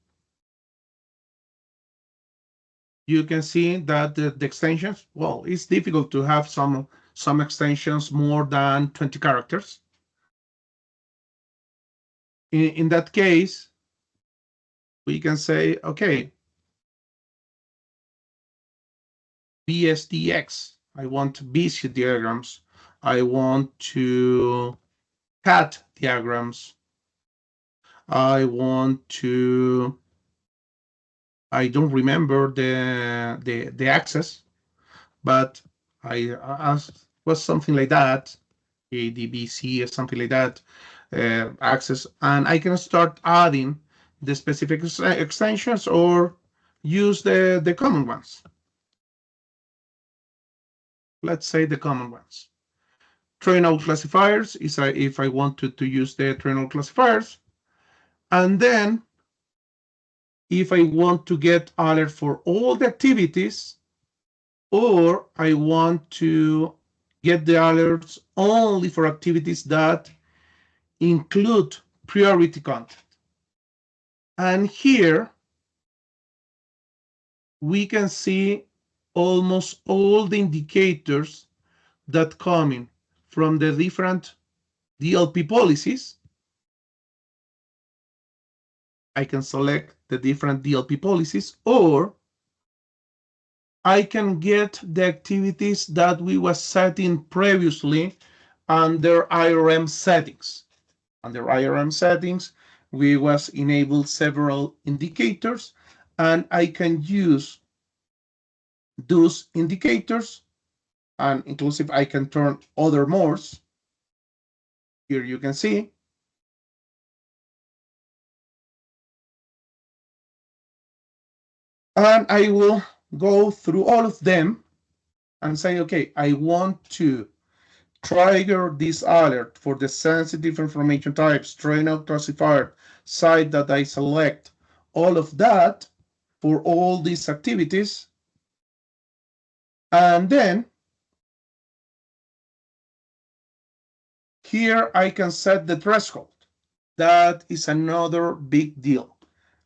you can see that the extensions, well, it's difficult to have some extensions more than 20 characters. In that case, we can say, okay, BSDX, I want BC diagrams, I want to CAT diagrams, I want to, I don't remember the access, but I asked, was something like that, ADBC or something like that, access, and I can start adding the specific extensions or use the common ones. Let's say the common ones. Train out classifiers is if I wanted to use the train out classifiers. And then if I want to get alert for all the activities, or I want to get the alerts only for activities that include priority content. And here we can see almost all the indicators that coming from the different DLP policies. I can select the different DLP policies, or I can get the activities that we was setting previously under IRM settings. Under IRM settings, we was enabled several indicators, and I can use those indicators, and inclusive I can turn other modes. Here you can see. And I will go through all of them and say, okay, I want to trigger this alert for the sensitive information types, train out classifier, site that I select, all of that for all these activities. And then here I can set the threshold. That is another big deal.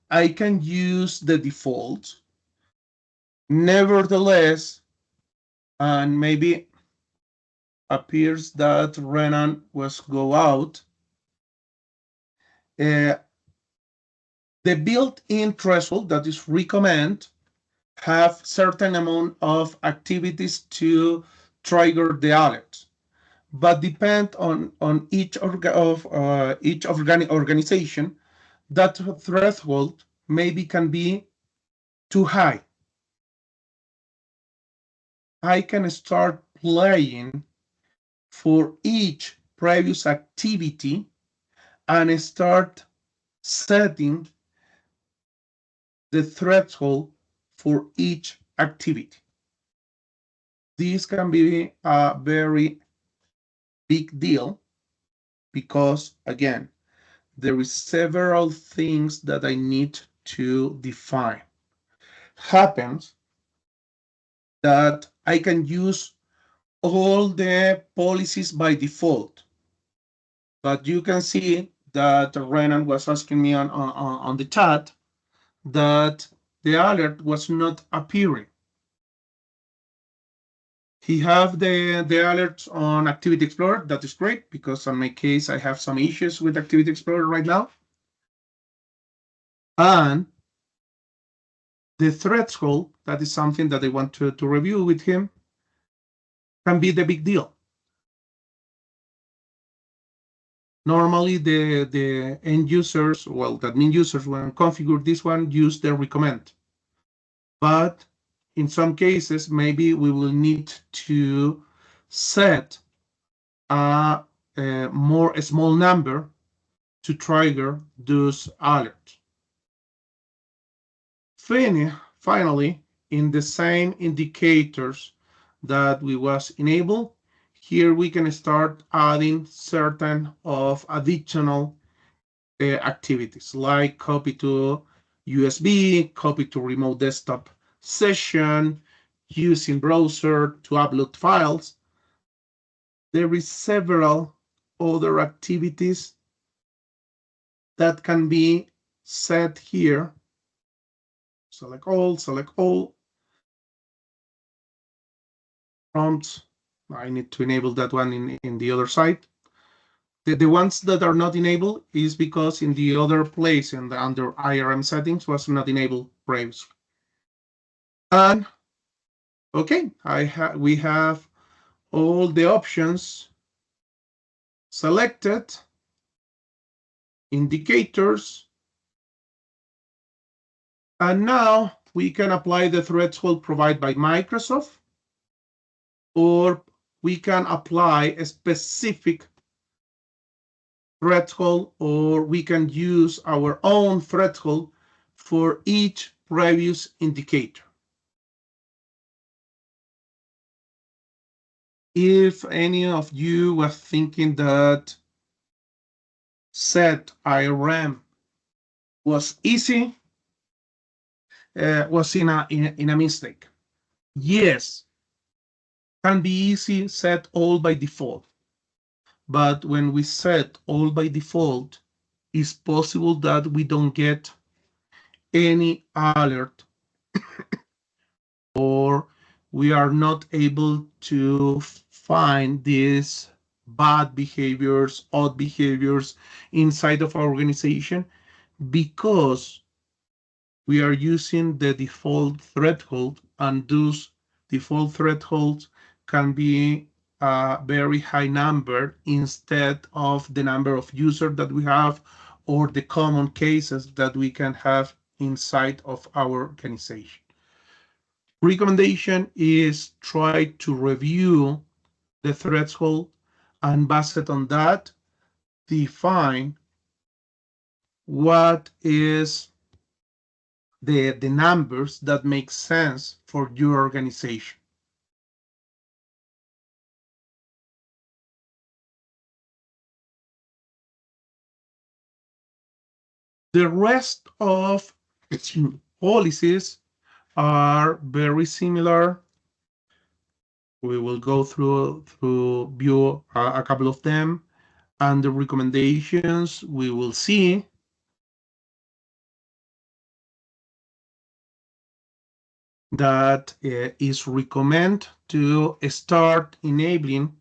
I can use the default. Nevertheless, and maybe appears that Renan was go out. The built-in threshold that is recommend have certain amount of activities to trigger the alert, but depend on each organization. That threshold maybe can be too high. I can start playing for each previous activity and start setting the threshold for each activity. This can be a very big deal because, again, there is several things that I need to define. Happens that I can use all the policies by default, but you can see that Renan was asking me on the chat that the alert was not appearing. He have the alerts on Activity Explorer. That is great because in my case, I have some issues with Activity Explorer right now. And the threshold, that is something that I want to review with him, can be the big deal. Normally, the end users, well, the admin users, when configure this one, use the recommend. But in some cases, maybe we will need to set a small number to trigger those alerts. Finally, in the same indicators that we was enabled, here we can start adding certain of additional activities like copy to USB, copy to remote desktop session, using browser to upload files. There is several other activities that can be set here. Select all. Prompts. I need to enable that one in the other side. The ones that are not enabled is because in the other place under IRM settings was not enabled previously. And okay, we have all the options selected. indicators, and now we can apply the threshold provided by Microsoft, or we can apply a specific threshold, or we can use our own threshold for each previous indicator. If any of you was thinking that set IRM was easy, was in a mistake. Yes, can be easy set all by default, but when we set all by default, it's possible that we don't get any alert, or we are not able to find these bad behaviors, odd behaviors inside of our organization, because we are using the default threshold, and those default thresholds can be a very high number instead of the number of users that we have or the common cases that we can have inside of our organization. Recommendation is try to review the threshold, and based on that, define what is the numbers that make sense for your organization. The rest of policies are very similar. We will go through view a couple of them, and the recommendations we will see that is recommend to start enabling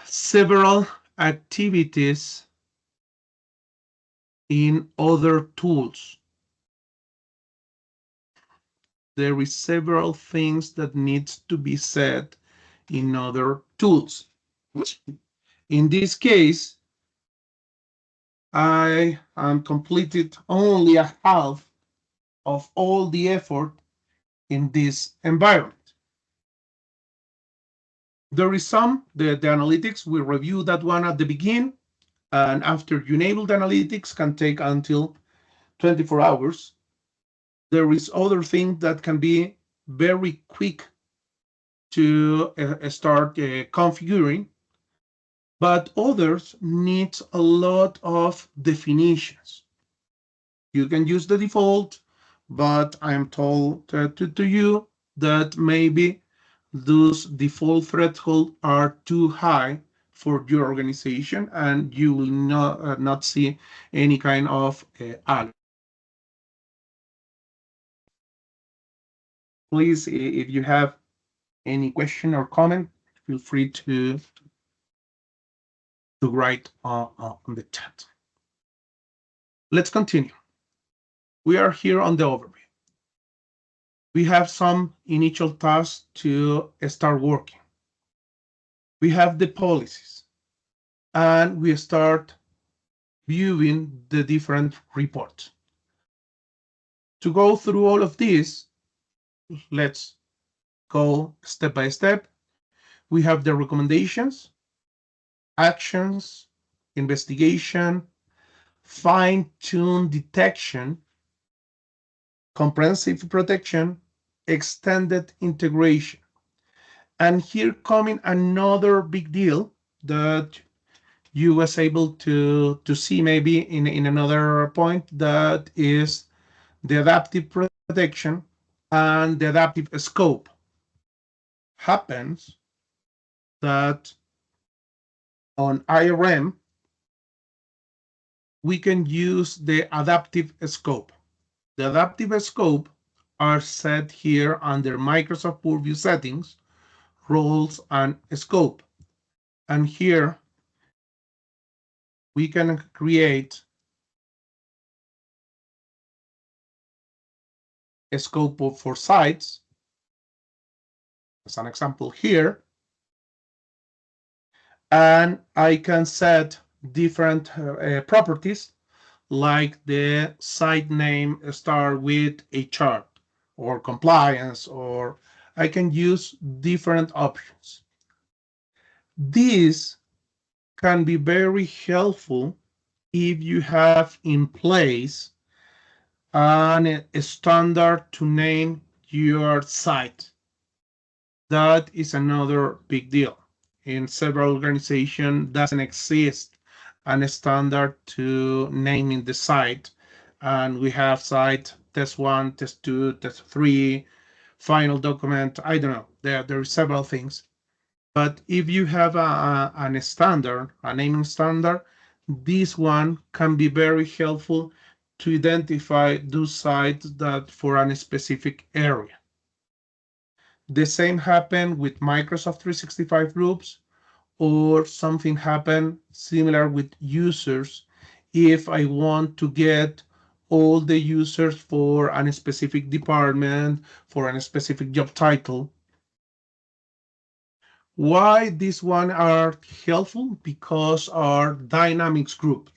several activities in other tools. There is several things that needs to be set in other tools. In this case, I am completed only a half of all the effort in this environment. There is the analytics, we review that one at the beginning, and after you enable the analytics can take until 24 hours. There is other things that can be very quick to start configuring, but others need a lot of definitions. You can use the default, but I am told to you that maybe those default thresholds are too high for your organization, and you will not see any kind of alert. Please, if you have any question or comment, feel free to write on the chat. Let's continue. We are here on the overview. We have some initial tasks to start working. We have the policies, and we start viewing the different reports. To go through all of this, let's go step by step. We have the recommendations, actions, investigation, fine-tune detection, comprehensive protection, extended integration. And here coming another big deal that you was able to see maybe in another point, that is the adaptive protection and the adaptive scope. Happens that on IRM, we can use the adaptive scope. The adaptive scope are set here under Microsoft Purview settings, roles, and scope. And here we can create a scope for sites, as an example here. And I can set different properties, like the site name start with HR or compliance, or I can use different options. This can be very helpful if you have in place a standard to name your site. That is another big deal. In several organizations, doesn't exist a standard to naming the site, and we have site test one, test two, test three, final document. I don't know. There are several things. But if you have a standard, a naming standard, this one can be very helpful to identify those sites that for a specific area. The same happened with Microsoft 365 groups, or something happen similar with users if I want to get all the users for a specific department, for a specific job title. Why these one are helpful? Because are dynamics groups.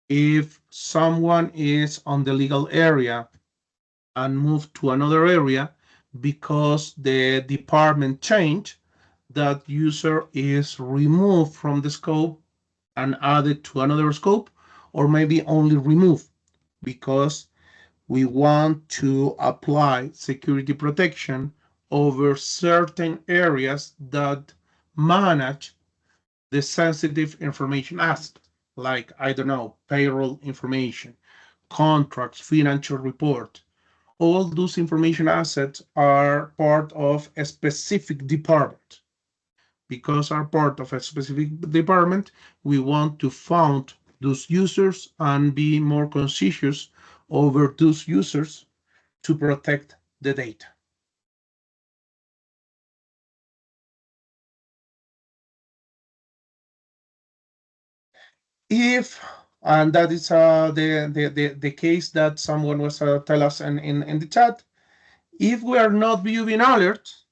If someone is on the legal area and move to another area because the department changed, that user is removed from the scope and added to another scope, or maybe only removed because we want to apply security protection over certain areas that manage the sensitive information aspect, like, I don't know, payroll information, contracts, financial report. All those information assets are part of a specific department. Because are part of a specific department, we want to found those users and be more conscious over those users to protect the data. If, and that is the case that someone was tell us in the chat, if we are not viewing alerts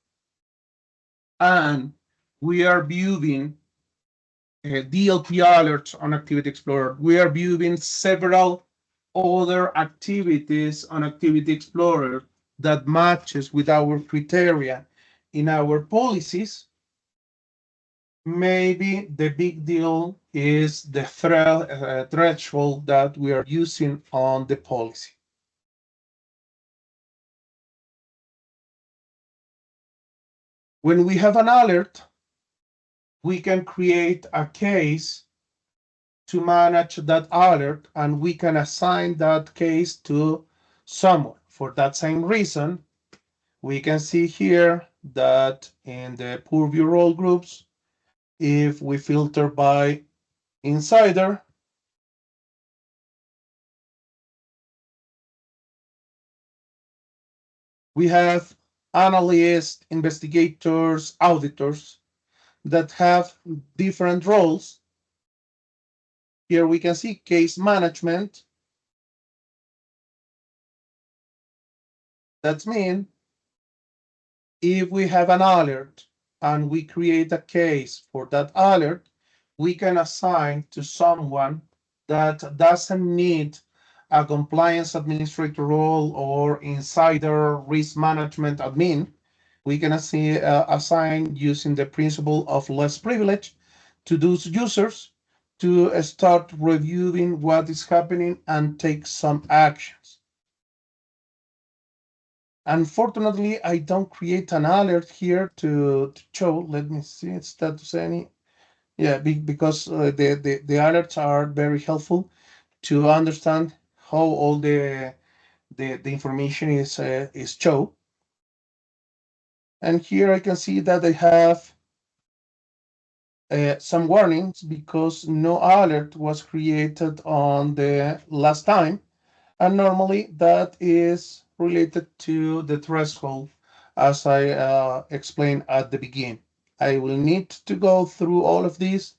and we are viewing DLP alerts on Activity Explorer, we are viewing several other activities on Activity Explorer that matches with our criteria in our policies. Maybe the big deal is the threshold that we are using on the policy. When we have an alert, we can create a case to manage that alert, and we can assign that case to someone. For that same reason, we can see here that in the Purview role groups, if we filter by insider, we have analysts, investigators, auditors that have different roles. Here we can see case management. That means if we have an alert and we create a case for that alert, we can assign to someone that doesn't need a compliance administrator role or insider risk management admin. We can assign using the principle of less privilege to those users to start reviewing what is happening and take some actions. Unfortunately, I don't create an alert here to show. Let me see status any. Yeah, because the alerts are very helpful to understand how all the information is shown. And here I can see that I have some warnings because no alert was created on the last time. And normally that is related to the threshold, as I explained at the beginning. I will need to go through all of these,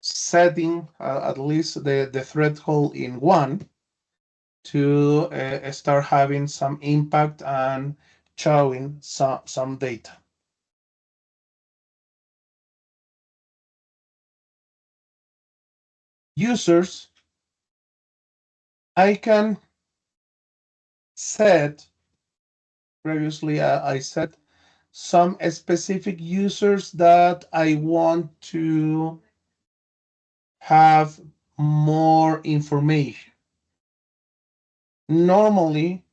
setting at least the threshold in 1 to start having some impact and showing some, data. users, I can set, previously I set some specific users that I want to have more information. Normally,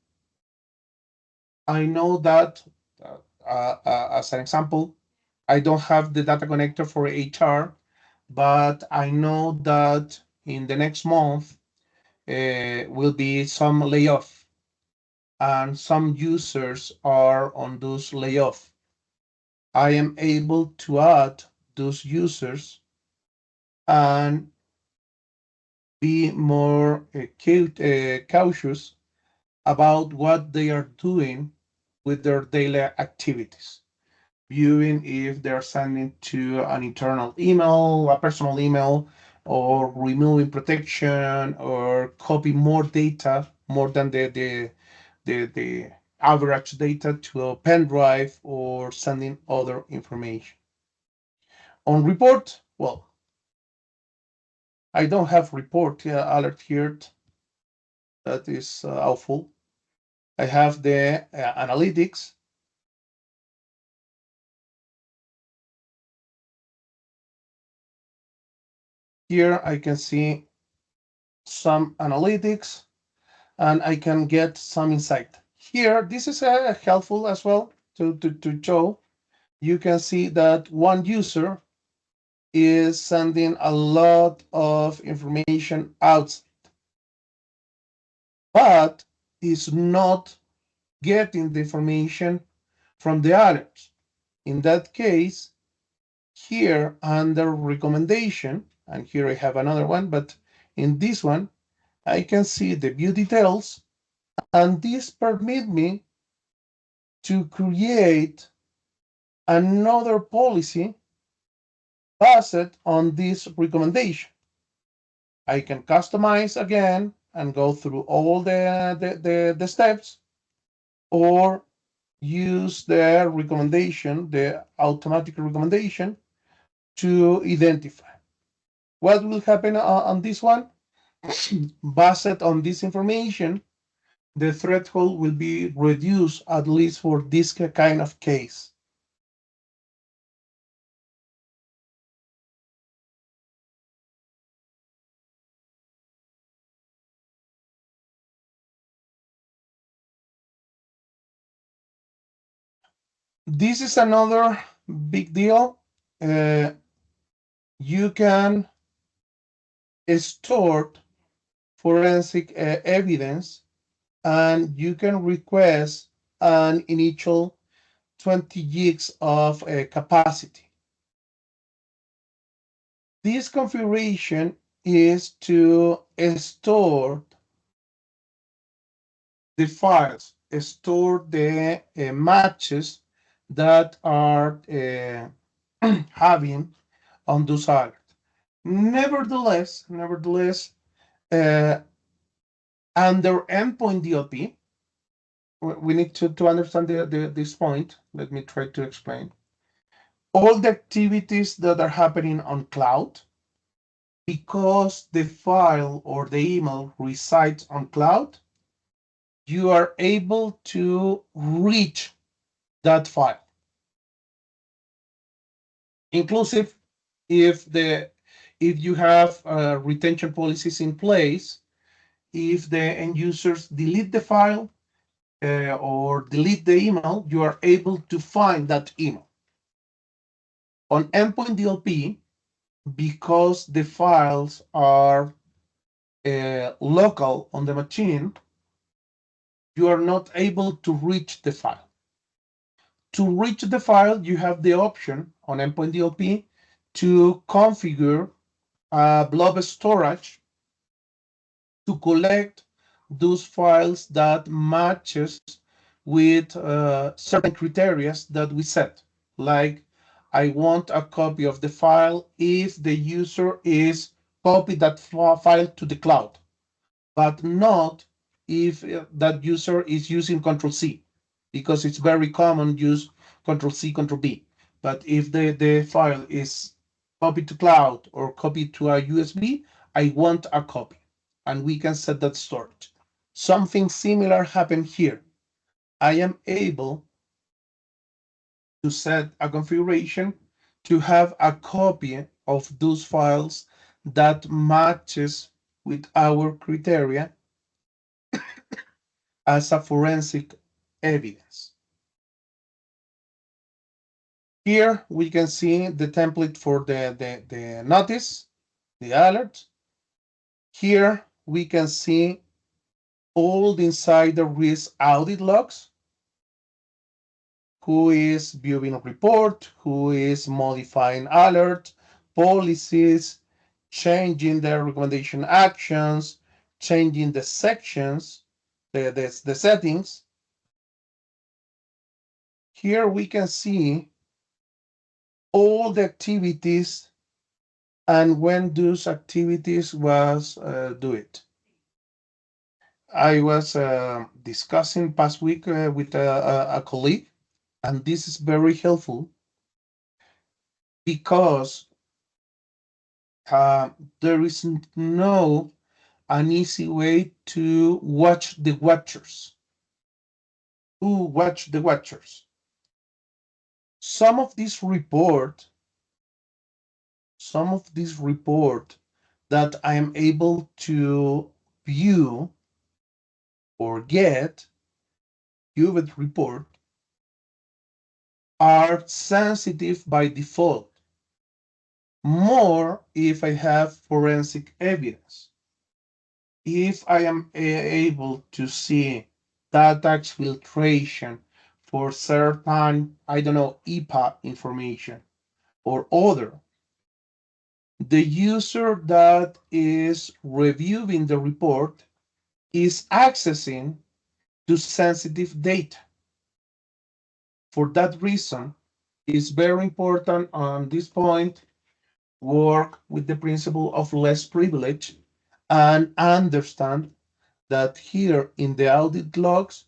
I know that, as an example, I don't have the data connector for HR, but I know that in the next month will be some layoff, and some users are on those layoff. I am able to add those users and be more cautious about what they are doing with their daily activities, viewing if they're sending to an internal email, a personal email, or removing protection, or copy more data, more than the average data to a pen drive, or sending other information. On report, well, I don't have report alert here. That is awful. I have the analytics. Here I can see some analytics and I can get some insight. Here, this is helpful as well to show. You can see that one user is sending a lot of information out, but is not getting the information from the others. In that case, here under recommendation, and here I have another one, but in this one, I can see the view details, and this permit me to create another policy based on this recommendation. I can customize again and go through all the steps, or use the recommendation, the automatic recommendation, to identify. What will happen on this one? Based on this information, the threshold will be reduced, at least for this kind of case. This is another big deal. You can store forensic evidence, and you can request an initial 20 gigs of capacity. This configuration is to store the files, store the matches that are having on those alerts. Nevertheless, uh, under Endpoint DLP, we need to understand this point. Let me try to explain. All the activities that are happening on cloud, because the file or the email resides on cloud, you are able to reach that file. Inclusive, if you have retention policies in place, if the end users delete the file or delete the email, you are able to find that email. On Endpoint DLP, because the files are local on the machine, you are not able to reach the file. To reach the file, you have the option on Endpoint DLP to configure a blob storage to collect those files that matches with certain criteria that we set. Like, I want a copy of the file if the user is copy that file to the cloud, but not if that user is using Control C, because it's very common use Control C, Control B. But if the file is copied to cloud or copied to a USB, I want a copy, and we can set that storage. Something similar happened here. I am able to set a configuration to have a copy of those files that matches with our criteria as a forensic evidence. Here we can see the template for the notice, the alert. Here we can see all the insider risk audit logs, who is viewing a report, who is modifying alert, policies, changing the recommendation actions, changing the sections, the settings. Here we can see all the activities and when those activities was do it. I was discussing past week with a colleague, and this is very helpful because uh, there is no an easy way to watch the watchers. Who watch the watchers? Some of this report, that I am able to view or get, viewed report, are sensitive by default. More if I have forensic evidence. If I am able to see data exfiltration for certain, I don't know, EPA information or other, the user that is reviewing the report is accessing to sensitive data. For that reason, it's very important on this point work with the principle of less privilege and understand that here in the audit logs,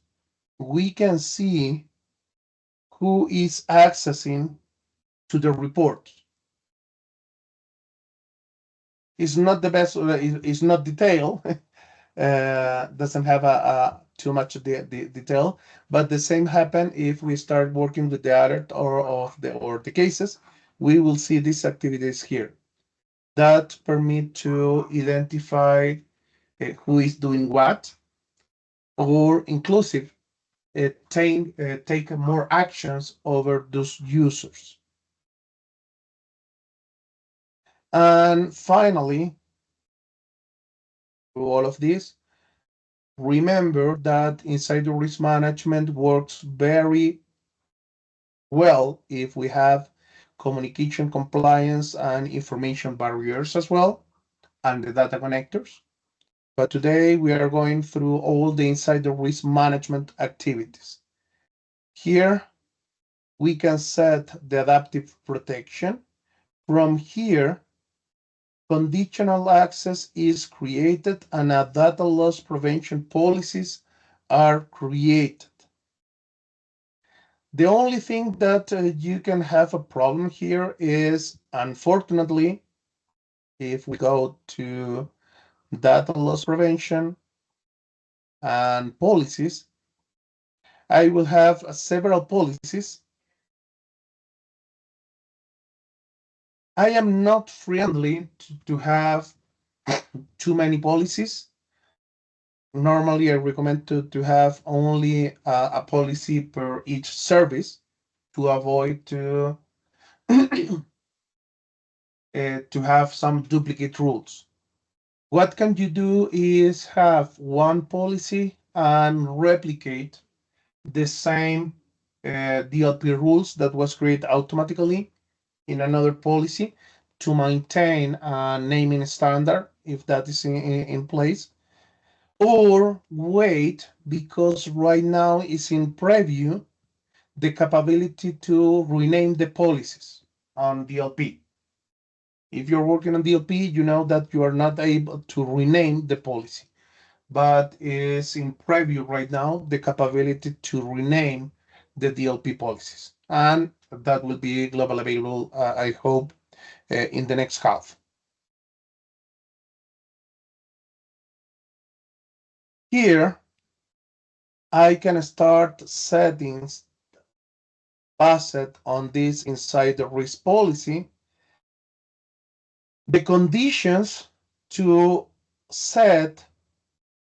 we can see who is accessing to the report. It's not the best, it's not detailed, doesn't have too much detail, but the same happen if we start working with the alert or the cases, we will see these activities here that permit to identify who is doing what, or inclusive take more actions over those users. And finally, through all of this, remember that insider risk management works very well if we have communication compliance and information barriers as well, and the data connectors. But today we are going through all the insider risk management activities. Here we can set the adaptive protection. From here, conditional access is created and a data loss prevention policies are created. The only thing that you can have a problem here is, unfortunately, if we go to data loss prevention and policies, I will have several policies. I am not friendly to have too many policies. Normally, I recommend to have only a policy per each service to avoid to have some duplicate rules. What can you do is have one policy and replicate the same DLP rules that was created automatically in another policy to maintain a naming standard if that is in place, or wait because right now is in preview the capability to rename the policies on DLP. If you're working on DLP, you know that you are not able to rename the policy, but is in preview right now the capability to rename the DLP policies. And that will be global available, I hope, in the next half. Here, I can start settings based on this inside the risk policy, the conditions to set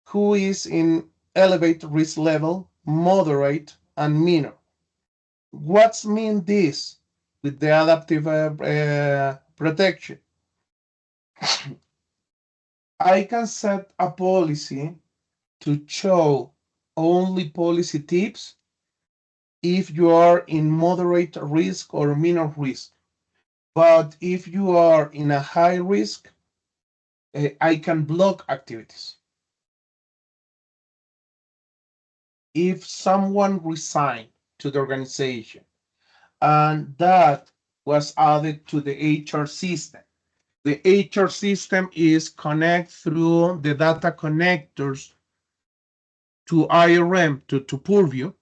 who is in elevate risk level, moderate, and minor. What's mean this with the adaptive protection? I can set a policy to show only policy tips if you are in moderate risk or minor risk. But if you are in a high risk, I can block activities. If someone resigned to the organization and that was added to the HR system, the HR system is connect through the data connectors to IRM, to Purview.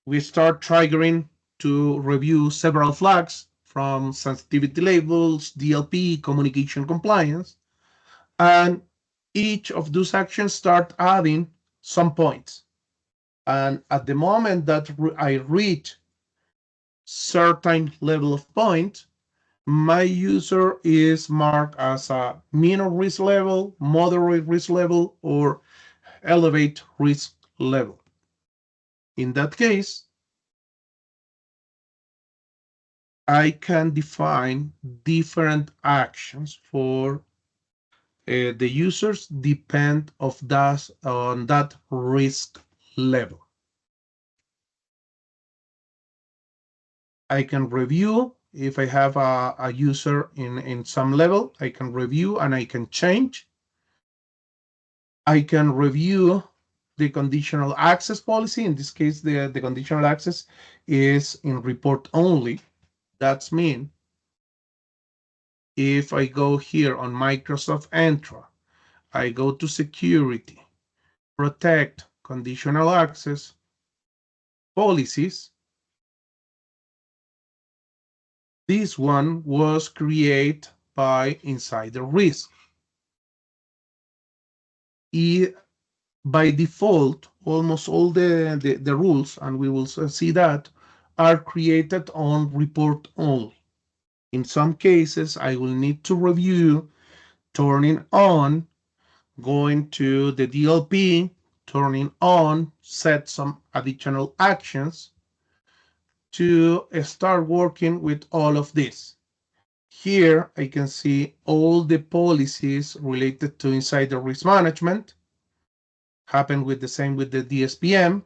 We start triggering to review several flags from sensitivity labels, DLP, communication compliance, and each of those actions start adding some points. And at the moment that I reach certain level of point, my user is marked as a minor risk level, moderate risk level, or elevate risk level. In that case, I can define different actions for the users depend on that risk level. I can review if I have a user in some level, I can review and I can change. I can review the conditional access policy. In this case, the conditional access is in report only. That's mean if I go here on Microsoft Entra, I go to security, protect, conditional access, policies. This one was created by insider risk. By default, almost all the rules, and we will see that, are created on report only. In some cases, I will need to review, turning on, going to the DLP, turning on, set some additional actions to start working with all of this. Here, I can see all the policies related to insider risk management. Happen with the same with the DSPM.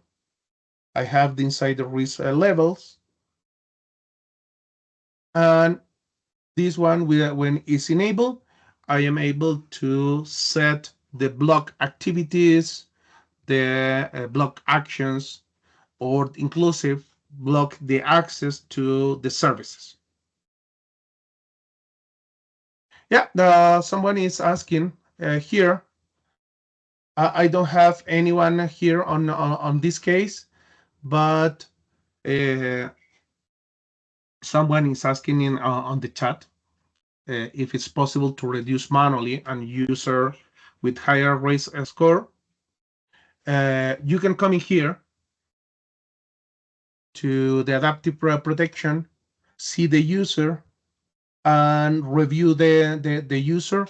I have the insider risk levels. And this one, when it's enabled, I am able to set the block activities, the block actions, or inclusive block the access to the services. Yeah, someone is asking here. I don't have anyone here on this case, but someone is asking on the chat if it's possible to reduce manually and user with higher risk score. You can come in here to the adaptive protection, see the user, and review the user,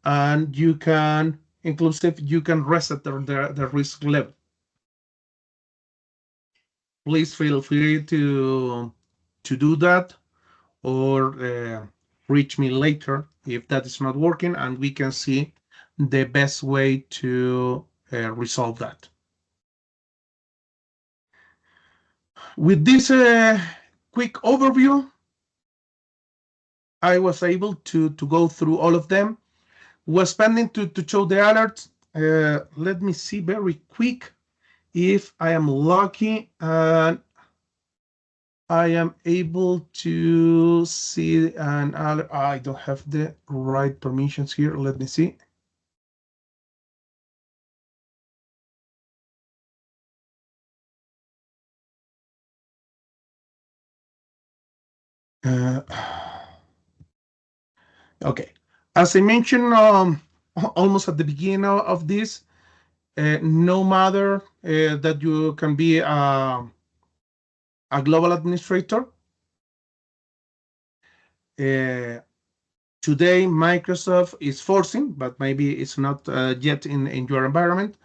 and you can inclusive you can reset the risk level. Please feel free to do that, or reach me later if that is not working, and we can see the best way to resolve that. With this quick overview, I was able to go through all of them. Was pending to show the alerts. Let me see very quick if I am lucky and I am able to see an alert. I don't have the right permissions here. Let me see. Okay, as I mentioned almost at the beginning of this, no matter that you can be a global administrator. Today, Microsoft is forcing, but maybe it's not yet in your environment,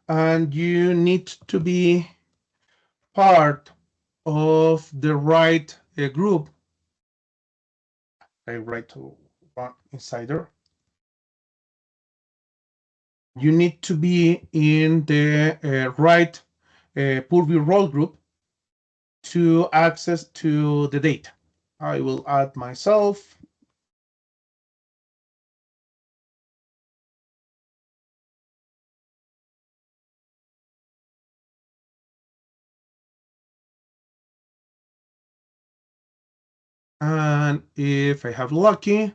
and you need to be part of the right group. I write to one insider. You need to be in the right Purview role group to access to the data. I will add myself. And if I have lucky,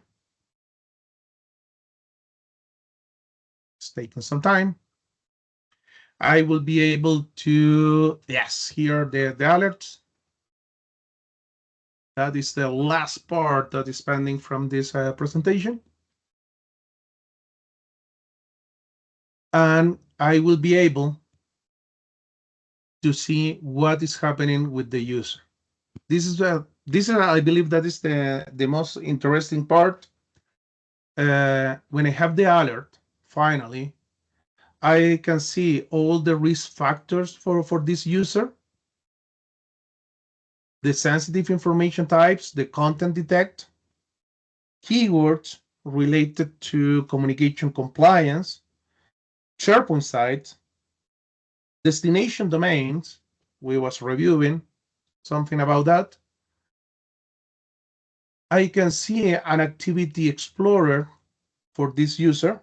it's taking some time, I will be able to, yes, here the alerts. That is the last part that is pending from this presentation. And I will be able to see what is happening with the user. This is I believe that is the most interesting part. When I have the alert, finally, I can see all the risk factors for this user, the sensitive information types, the content detect, keywords related to communication compliance, SharePoint sites, destination domains. We was reviewing something about that. I can see an activity explorer for this user,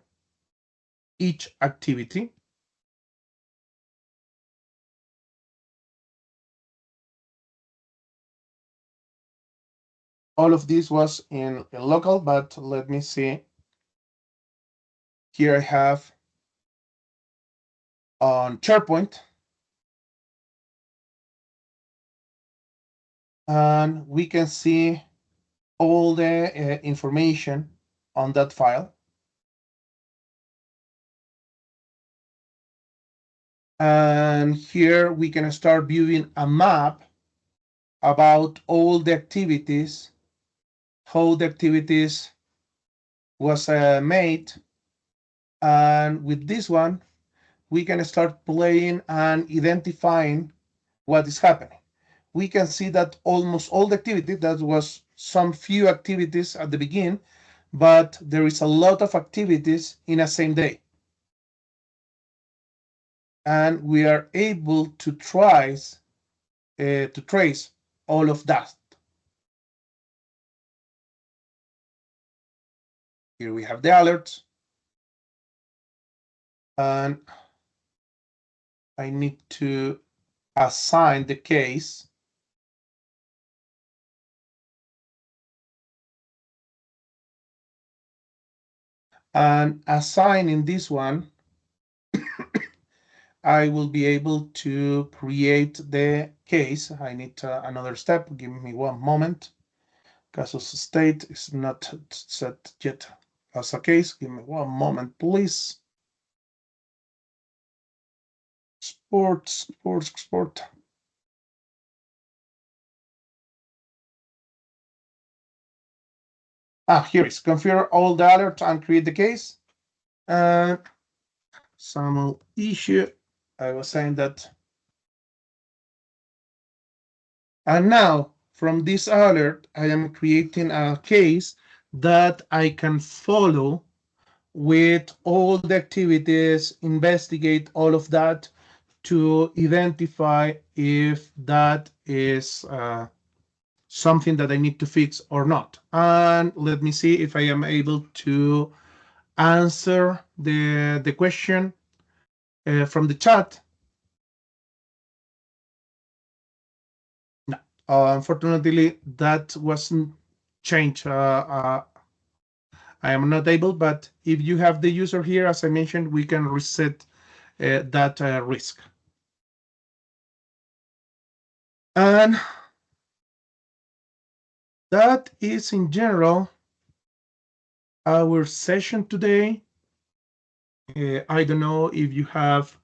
each activity. All of this was in local, but let me see. Here I have on SharePoint, and we can see all the information on that file. And here we can start viewing a map about all the activities, how the activities was made. And with this one, we can start playing and identifying what is happening. We can see that almost all the activity, that was some few activities at the beginning, but there is a lot of activities in a same day. And we are able to trace all of that. Here we have the alerts, and I need to assign the case. And assigning this one, I will be able to create the case. I need another step. Give me one moment. Casus state is not set yet as a case. Give me one moment, please. Export. Here is configure all the alerts and create the case. Some issue. I was saying that. And now from this alert, I am creating a case that I can follow with all the activities, investigate all of that to identify if that is something that I need to fix or not. And let me see if I am able to answer the question from the chat. No, unfortunately, that wasn't changed. I am not able, but if you have the user here, as I mentioned, we can reset that risk. And that is in general our session today. I don't know if you have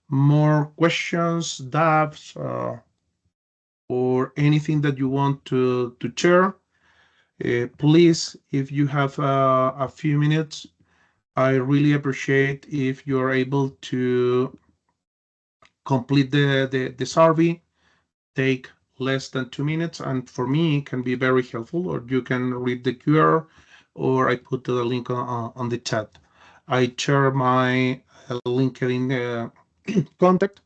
more questions, doubts, or anything that you want to share, please, if you have a few minutes, I really appreciate if you're able to complete the survey. Take less than 2 minutes, and for me, it can be very helpful. Or you can read the QR, or I put the link on the chat. I share my LinkedIn contact,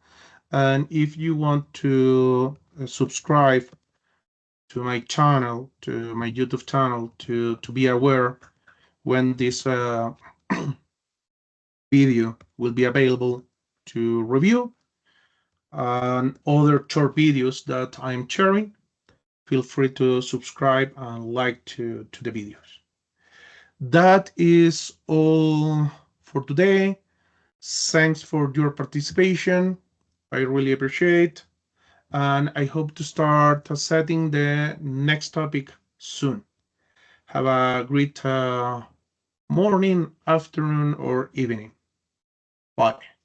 and if you want to subscribe to my channel, to my YouTube channel, to be aware when this video will be available to review and other short videos that I'm sharing, feel free to subscribe and like to the videos. That is all for today. Thanks for your participation. I really appreciate, and I hope to start setting the next topic soon. Have a great morning, afternoon, or evening. Bye.